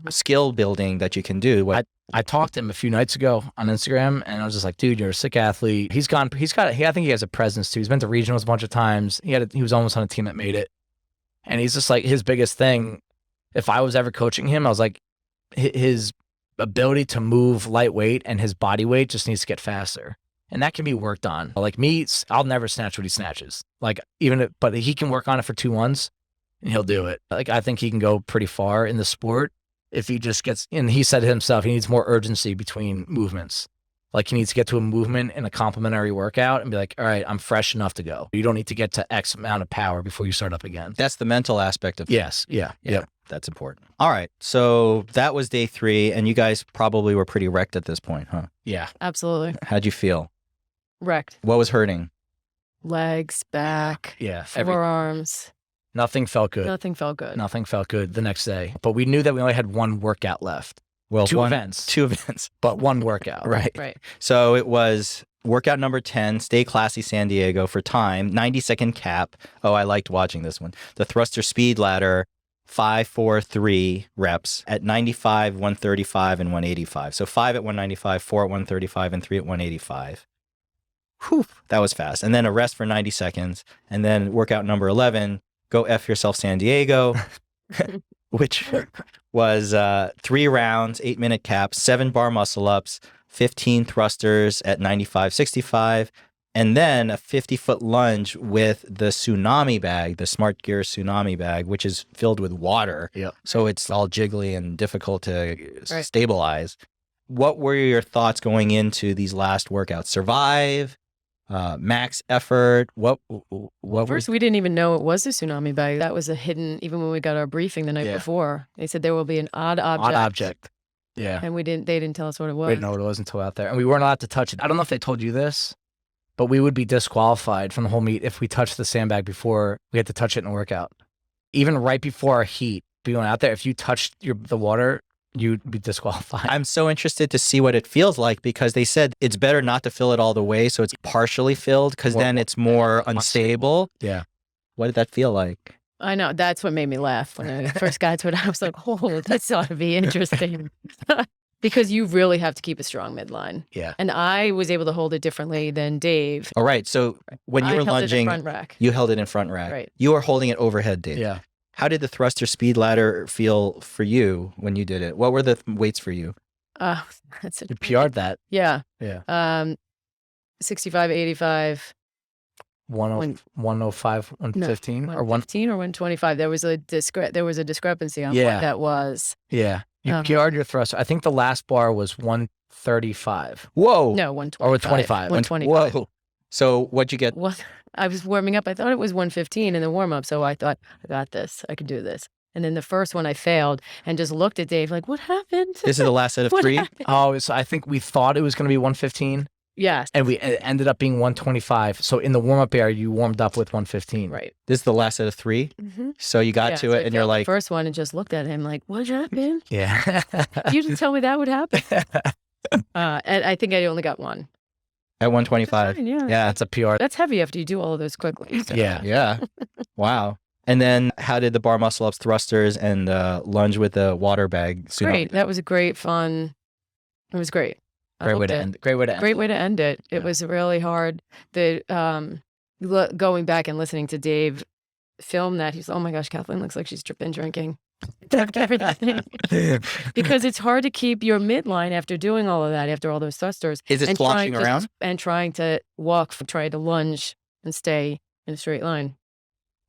B: skill building that you can do.
C: I talked to him a few nights ago on Instagram and I was just like, dude, you're a sick athlete. I think he has a presence too. He's been to regionals a bunch of times. He was almost on a team that made it. And he's just like, his biggest thing, if I was ever coaching him, I was like, his ability to move lightweight and his body weight just needs to get faster. And that can be worked on. Like me, I'll never snatch what he snatches. Like but he can work on it for 2 months and he'll do it. Like I think he can go pretty far in the sport if he just gets, and he said himself, he needs more urgency between movements. Like he needs to get to a movement in a complementary workout and be like, all right, I'm fresh enough to go. You don't need to get to X amount of power before you start up again.
B: That's the mental aspect of it.
C: Yes. Yeah.
B: Yep. That's important. All right. So that was day 3 and you guys probably were pretty wrecked at this point, huh?
C: Yeah.
D: Absolutely.
B: How'd you feel?
D: Wrecked.
B: What was hurting?
D: Legs, back, forearms.
C: Nothing felt good.
D: Nothing felt good.
C: Nothing felt good the next day. But we knew that we only had 1 workout left.
B: Well,
C: 2 events.
B: 2 events.
C: But 1 workout.
B: Right. So it was workout number 10, Stay Classy San Diego for time, 90-second cap. Oh, I liked watching this one. The thruster speed ladder, 5, 4, 3 reps at 95, 135, and 185. So 5 at 195, 4 at 135, and 3 at 185. Whew, that was fast. And then a rest for 90 seconds. And then workout number 11, Go F Yourself San Diego, which was 3 rounds, 8-minute cap, 7 bar muscle ups, 15 thrusters at 95, 65, and then a 50-foot lunge with the tsunami bag, the Smart Gear tsunami bag, which is filled with water.
C: Yep.
B: So it's all jiggly and difficult to stabilize. What were your thoughts going into these last workouts? Survive? Max effort? What
D: First, we didn't even know it was a tsunami bag. That was a hidden, even when we got our briefing the night before. They said there will be an odd object.
C: Yeah.
D: And they didn't tell us what it was.
C: We didn't know what it was until out there. And we weren't allowed to touch it. I don't know if they told you this, but we would be disqualified from the whole meet if we touched the sandbag before we had to touch it in a workout. Even right before our heat, being out there, if you touched the water, you'd be disqualified.
B: I'm so interested to see what it feels like because they said it's better not to fill it all the way so it's partially filled because then it's more unstable.
C: Yeah.
B: What did that feel like?
D: I know. That's what made me laugh when I first got to it. I was like, oh, this ought to be interesting. Because you really have to keep a strong midline.
C: Yeah.
D: And I was able to hold it differently than Dave.
B: All right. So when you were lunging,
D: front rack.
B: you held it in front rack.
D: Right.
B: You were holding it overhead, Dave.
C: Yeah.
B: How did the thruster speed ladder feel for you when you did it? What were the weights for you?
D: That's
C: You PR'd that.
D: Yeah.
C: Yeah.
D: 65, 85.
C: 105, 115 or
D: 115 or 125. There was a discrepancy on what that was.
C: Yeah. You PR'd your thruster. I think the last bar was 135.
B: Whoa.
D: No, 125.
C: Or 125.
D: 125.
B: Whoa. So what'd you get?
D: What? I was warming up. I thought it was 115 in the warm up. So I thought, I got this. I could do this. And then the first one I failed and just looked at Dave like, what happened?
B: This is the last set of 3?
D: Happened?
C: Oh, so I think we thought it was going to be 115.
D: Yes.
C: And it ended up being 125. So in the warm-up area, you warmed up with 115.
D: Right.
B: This is the last set of 3?
D: Mm-hmm.
B: So you got to it and you're like...
D: The first one and just looked at him like, what happened?
C: Yeah.
D: You didn't tell me that would happen. And I think I only got one.
B: At 125.
D: Fine, yeah.
C: That's a PR.
D: That's heavy after you do all of those quickly. So.
C: Yeah.
B: Wow. And then how did the bar muscle ups, thrusters, and lunge with the water bag?
D: Great. That was a great fun. It was great.
C: Great way to end it.
D: It was really hard. Going back and listening to Dave film that, he's, oh my gosh, Kathleen looks like she's been drinking. Because it's hard to keep your midline after doing all of that, after all those thrusters.
B: Is it sloshing around?
D: And trying to try to lunge and stay in a straight line.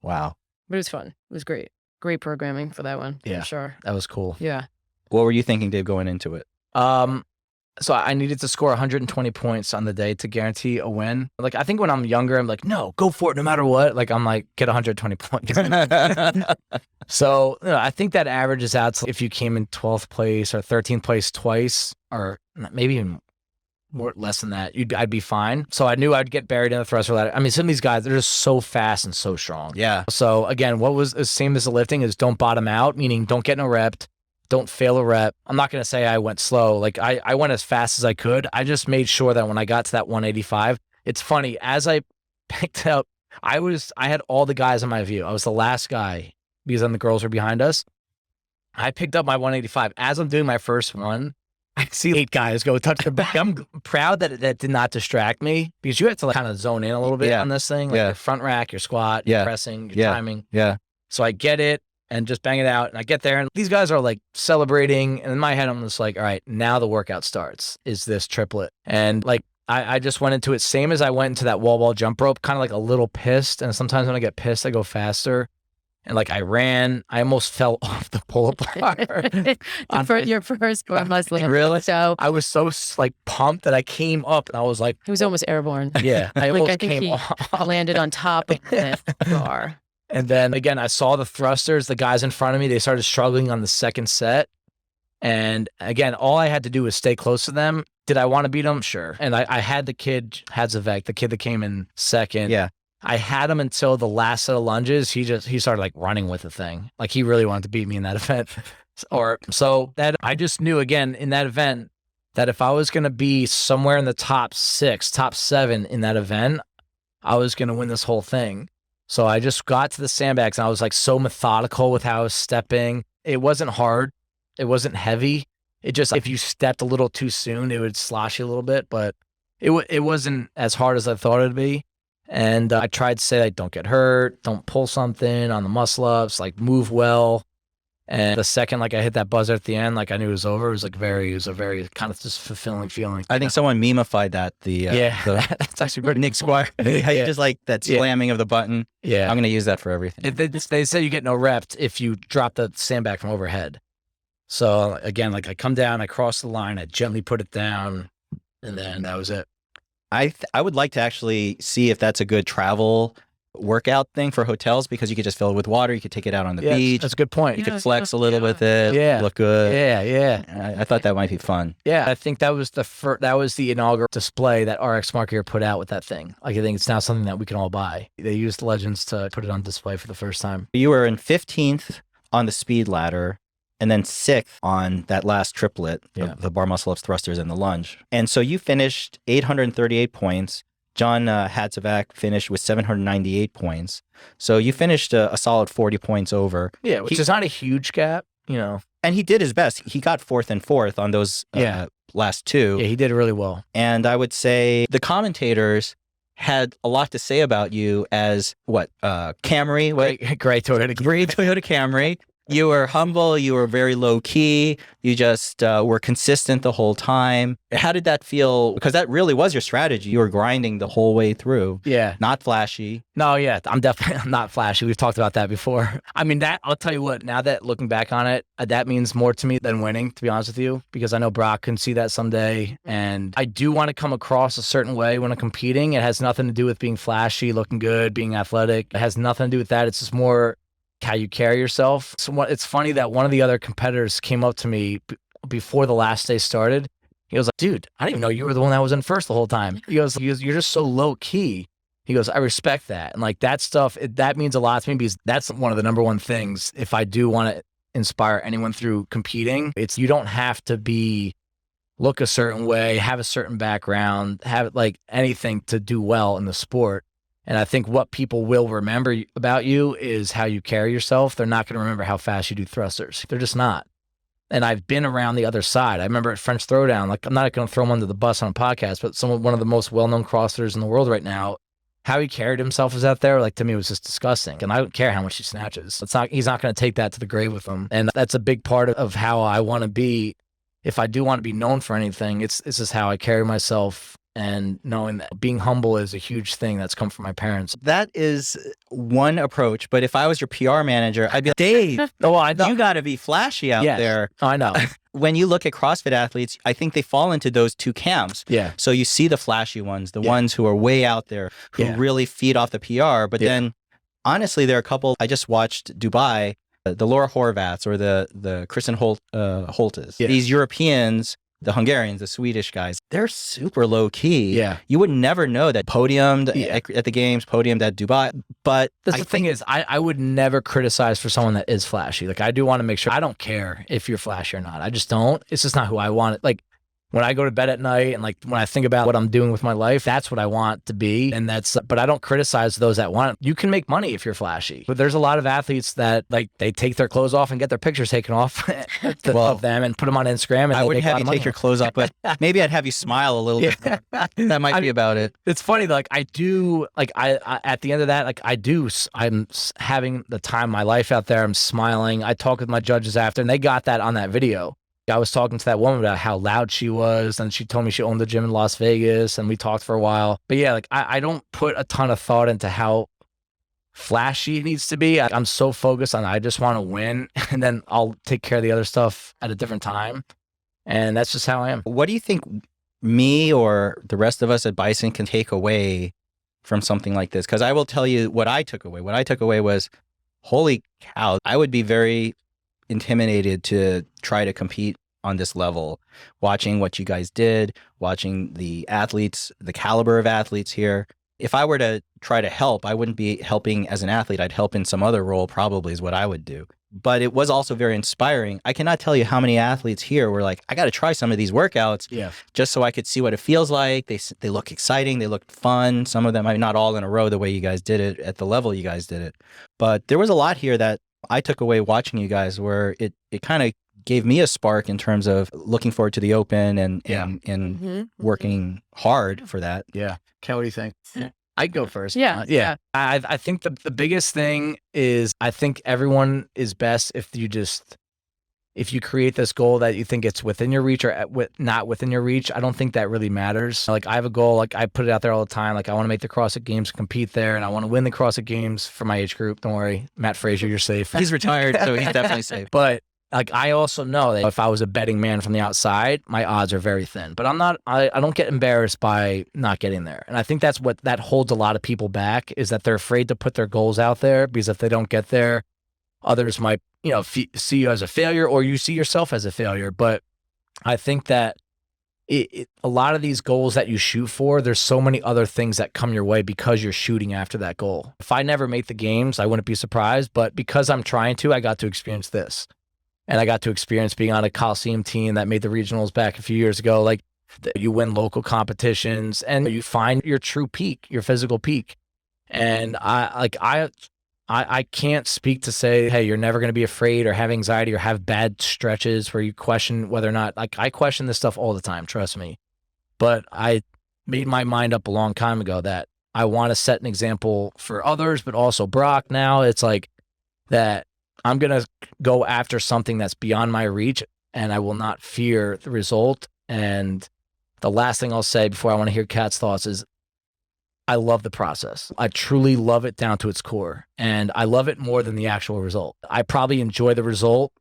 B: Wow.
D: But it was fun. It was great. Great programming for that one.
C: Yeah.
D: For sure.
C: That was cool.
D: Yeah.
B: What were you thinking, Dave, going into it?
C: So I needed to score 120 points on the day to guarantee a win. Like, I think when I'm younger, I'm like, no, go for it no matter what. Like, I'm like, get 120 points. So, I think that averages out to if you came in 12th place or 13th place twice, or maybe even less than that, I'd be fine. So I knew I'd get buried in the thruster ladder. I mean, some of these guys, they're just so fast and so strong.
B: Yeah.
C: So again, what was the same as the lifting is don't bottom out, meaning don't get in a rep. Don't fail a rep. I'm not going to say I went slow. Like I went as fast as I could. I just made sure that when I got to that 185, it's funny. As I picked up, I had all the guys in my view. I was the last guy because then the girls were behind us. I picked up my 185. As I'm doing my first run, I see 8 guys go touch the back. I'm proud that that did not distract me because you have to kind of zone in a little bit on this thing. Like your front rack, your squat, your pressing, your timing.
B: Yeah.
C: So I get it. And just bang it out. And I get there and these guys are like celebrating. And in my head, I'm just like, all right, now the workout starts. Is this triplet? And like, I just went into it same as I went into that wall ball jump rope, kind of like a little pissed. And sometimes when I get pissed, I go faster. And like I ran, I almost fell off the pull-up bar.
D: Your first bar muscle.
C: Really?
D: So
C: I was so like pumped that I came up and I was like.
D: It was almost airborne.
C: Yeah. I almost
D: think
C: came
D: he
C: off.
D: landed on top of the bar.
C: And then again, I saw the thrusters, the guys in front of me, they started struggling on the second set. And again, all I had to do was stay close to them. Did I want to beat them? Sure. And I had the kid, Hadzavek, the kid that came in second.
B: Yeah.
C: I had him until the last set of lunges. He started like running with the thing. Like he really wanted to beat me in that event. So that I just knew again in that event, that if I was going to be somewhere in the top 6, top 7 in that event, I was going to win this whole thing. So I just got to the sandbags and I was like so methodical with how I was stepping. It wasn't hard. It wasn't heavy. It just, if you stepped a little too soon, it would slosh you a little bit, but it wasn't as hard as I thought it'd be. And I tried to say, like, don't get hurt, don't pull something on the muscle ups, like move well. And the second, like, I hit that buzzer at the end, like I knew it was over. It was a very kind of just fulfilling feeling.
B: I think someone memified that.
C: That's actually good.
B: Nick Squire, just like that slamming of the button.
C: Yeah.
B: I'm going to use that for everything.
C: They say you get no reps if you drop the sandbag from overhead. So again, like I come down, I cross the line, I gently put it down, and then that was it.
B: I would like to actually see if that's a good travel workout thing for hotels, because you could just fill it with water. You could take it out on the beach.
C: That's a good point.
B: You could flex a little with it. Look good.
C: Yeah.
B: I thought that might be fun.
C: Yeah, I think that was the inaugural display that RX Marketer put out with that thing. Like, I think it's now something that we can all buy. They used Legends to put it on display for the first time.
B: You were in 15th on the speed ladder, and then 6th on that last triplet, the bar muscle ups, thrusters, and the lunge. And so you finished 838 points. John Hadzovac finished with 798 points. So you finished a solid 40 points over.
C: Yeah, which is not a huge gap,
B: And he did his best. He got 4th and 4th on those last 2.
C: Yeah, he did really well.
B: And I would say the commentators had a lot to say about you as Camry?
C: Great Toyota
B: Camry. You were humble. You were very low key. You just were consistent the whole time. How did that feel? Because that really was your strategy. You were grinding the whole way through.
C: Yeah.
B: Not flashy.
C: No, yeah. I'm definitely not flashy. We've talked about that before. I mean, I'll tell you what, now that looking back on it, that means more to me than winning, to be honest with you, because I know Brock can see that someday. And I do want to come across a certain way when I'm competing. It has nothing to do with being flashy, looking good, being athletic. It has nothing to do with that. It's just more how you carry yourself. So it's funny that one of the other competitors came up to me before the last day started. He was like, dude, I didn't even know you were the one that was in first the whole time. He goes, you're just so low key. He goes, I respect that. And like that stuff, that means a lot to me, because that's one of the number one things. If I do want to inspire anyone through competing, it's, you don't have to look a certain way, have a certain background, have like anything to do well in the sport. And I think what people will remember about you is how you carry yourself. They're not going to remember how fast you do thrusters. They're just not. And I've been around the other side. I remember at French Throwdown, like, I'm not going to throw him under the bus on a podcast, but one of the most well-known CrossFitters in the world right now, how he carried himself was out there, like, to me, was just disgusting. And I don't care how much he snatches. He's not going to take that to the grave with him. And that's a big part of how I want to be. If I do want to be known for anything, it's just how I carry myself. And knowing that being humble is a huge thing that's come from my parents.
B: That is one approach. But if I was your PR manager, I'd be like, Dave, you got to be flashy out there.
C: I know.
B: When you look at CrossFit athletes, I think they fall into those two camps.
C: Yeah.
B: So you see the flashy ones, the ones who are way out there, who really feed off the PR. But then, honestly, there are a couple. I just watched Dubai, the Laura Horvaths or the Kristen Holtes.
C: Yeah.
B: These Europeans, the Hungarians, the Swedish guys, they're super low key.
C: Yeah.
B: You would never know that podiumed at the games, podiumed at Dubai. But
C: the thing is, I would never criticize for someone that is flashy. Like, I do want to make sure, I don't care if you're flashy or not. I just don't. It's just not who I want it. Like, when I go to bed at night and like when I think about what I'm doing with my life, that's what I want to be. And but I don't criticize those that want it. You can make money if you're flashy. But there's a lot of athletes that like they take their clothes off and get their pictures taken off of them and put them on Instagram. And
B: I wouldn't have you take your clothes off, but maybe I'd have you smile a little bit. That might be about it.
C: It's funny, like I do, like I at the end of that, like I'm having the time of my life out there. I'm smiling. I talk with my judges after, and they got that on that video. I was talking to that woman about how loud she was, and she told me she owned the gym in Las Vegas, and we talked for a while. But yeah, like I don't put a ton of thought into how flashy it needs to be. I'm so focused on I just want to win, and then I'll take care of the other stuff at a different time. And that's just how I am.
B: What do you think me or the rest of us at Bison can take away from something like this? Because I will tell you what I took away. What I took away was, holy cow, I would be very intimidated to try to compete on this level, watching what you guys did, watching the athletes, the caliber of athletes here. If I were to try to help, I wouldn't be helping as an athlete. I'd help in some other role, probably, is what I would do. but it was also very inspiring. I cannot tell you how many athletes here were like, I got to try some of these workouts just so I could see what it feels like. They look exciting. They look fun. Some of them, I mean, not all in a row the way you guys did it at the level you guys did it. But there was a lot here that I took away watching you guys where it kind of gave me a spark in terms of looking forward to the open and working hard for that.
C: Yeah. Kel, what do you think? I'd go first.
D: Yeah.
C: I think the biggest thing is I think everyone is best if you create this goal that you think it's within your reach or not within your reach. I don't think that really matters. Like I have a goal, like I put it out there all the time. Like I want to make the CrossFit Games, compete there, and I want to win the CrossFit Games for my age group. Don't worry, Matt Frazier, you're safe.
B: He's retired, so he's definitely safe.
C: But like I also know that if I was a betting man from the outside, my odds are very thin. But I'm not. I don't get embarrassed by not getting there, and I think that's what that holds a lot of people back is that they're afraid to put their goals out there because if they don't get there, others might see you as a failure or you see yourself as a failure. But I think that a lot of these goals that you shoot for, there's so many other things that come your way because you're shooting after that goal. If I never make the games, I wouldn't be surprised. But because I'm trying to, I got to experience this. And I got to experience being on a Coliseum team that made the regionals back a few years ago. Like you win local competitions and you find your true peak, your physical peak. And I can't speak to say, hey, you're never going to be afraid or have anxiety or have bad stretches where you question whether or not, like I question this stuff all the time, trust me. But I made my mind up a long time ago that I want to set an example for others, but also Brock now. It's like that I'm going to go after something that's beyond my reach and I will not fear the result. And the last thing I'll say before I want to hear Kat's thoughts is I love the process. I truly love it down to its core. And I love it more than the actual result. I probably enjoy the result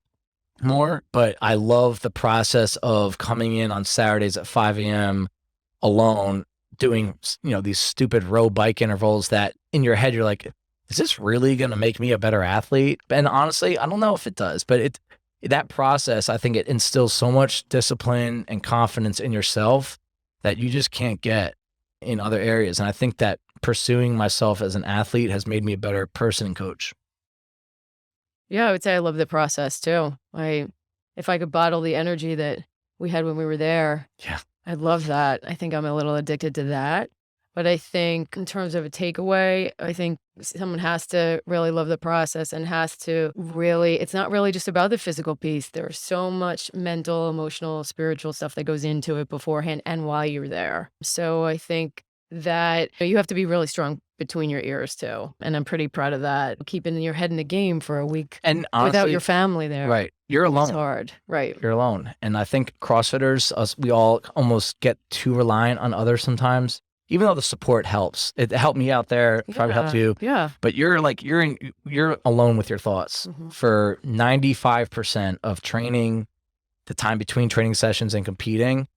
C: more, but I love the process of coming in on Saturdays at 5 a.m. alone, doing, these stupid row bike intervals that in your head, you're like, is this really going to make me a better athlete? And honestly, I don't know if it does, but that process, I think it instills so much discipline and confidence in yourself that you just can't get in other areas. And I think that pursuing myself as an athlete has made me a better person and coach.
D: Yeah, I would say I love the process too. If I could bottle the energy that we had when we were there, I'd love that. I think I'm a little addicted to that. But I think in terms of a takeaway, I think someone has to really love the process and has to really, it's not really just about the physical piece. There's so much mental, emotional, spiritual stuff that goes into it beforehand and while you're there. So I think that you have to be really strong between your ears too. And I'm pretty proud of that. Keeping your head in the game for a week and honestly, without your family there.
C: Right. You're alone.
D: It's hard. Right.
C: You're alone. And I think CrossFitters, we all almost get too reliant on others sometimes. Even though the support helps, it helped me out there. Probably helped you.
D: Yeah.
C: But you're alone with your thoughts for 95% of training, the time between training sessions and competing,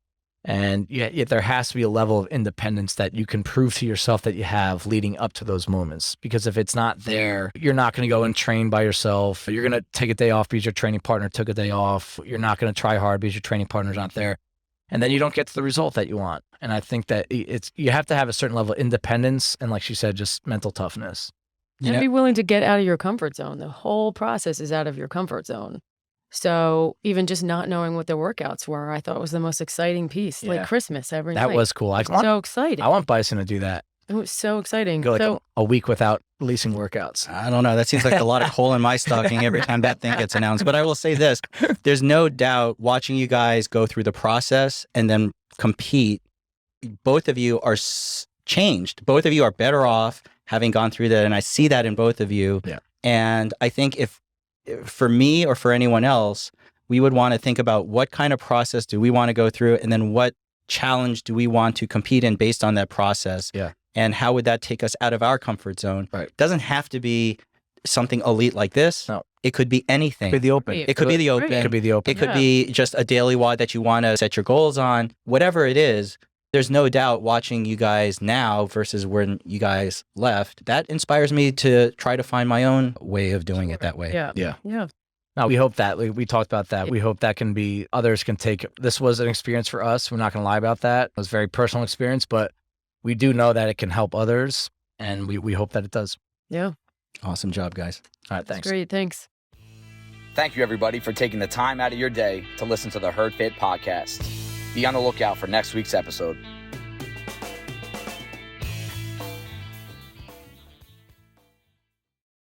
C: and yet there has to be a level of independence that you can prove to yourself that you have leading up to those moments. Because if it's not there, you're not going to go and train by yourself. You're going to take a day off because your training partner took a day off. You're not going to try hard because your training partner's not there. And then you don't get to the result that you want. And I think that you have to have a certain level of independence and, like she said, just mental toughness.
D: And be willing to get out of your comfort zone. The whole process is out of your comfort zone. So even just not knowing what the workouts were, I thought was the most exciting piece. Yeah. Like Christmas every night.
C: That was cool.
D: So exciting.
C: I want Bison to do that.
D: It was so exciting.
C: Go like a week without releasing workouts.
B: I don't know. That seems like a lot of coal in my stocking every time that thing gets announced. But I will say this. There's no doubt watching you guys go through the process and then compete, both of you are changed. Both of you are better off having gone through that. And I see that in both of you.
C: Yeah.
B: And I think if for me or for anyone else, we would want to think about what kind of process do we want to go through and then what challenge do we want to compete in based on that process?
C: Yeah.
B: And how would that take us out of our comfort zone?
C: Right.
B: It doesn't have to be something elite like this.
C: No.
B: It could be anything.
C: It could be the open.
B: It could be the open.
C: It could be the open.
B: It could be just a daily WOD that you want to set your goals on. Whatever it is, there's no doubt watching you guys now versus when you guys left, that inspires me to try to find my own way of doing it that way.
C: Yeah. Now, we hope that, we talked about that. We hope that others can take, this was an experience for us. We're not going to lie about that. It was a very personal experience, but we do know that it can help others, and we hope that it does.
D: Yeah.
B: Awesome job, guys.
C: All right, thanks.
D: That's great, thanks.
A: Thank you, everybody, for taking the time out of your day to listen to the Herd Fit podcast. Be on the lookout for next week's episode.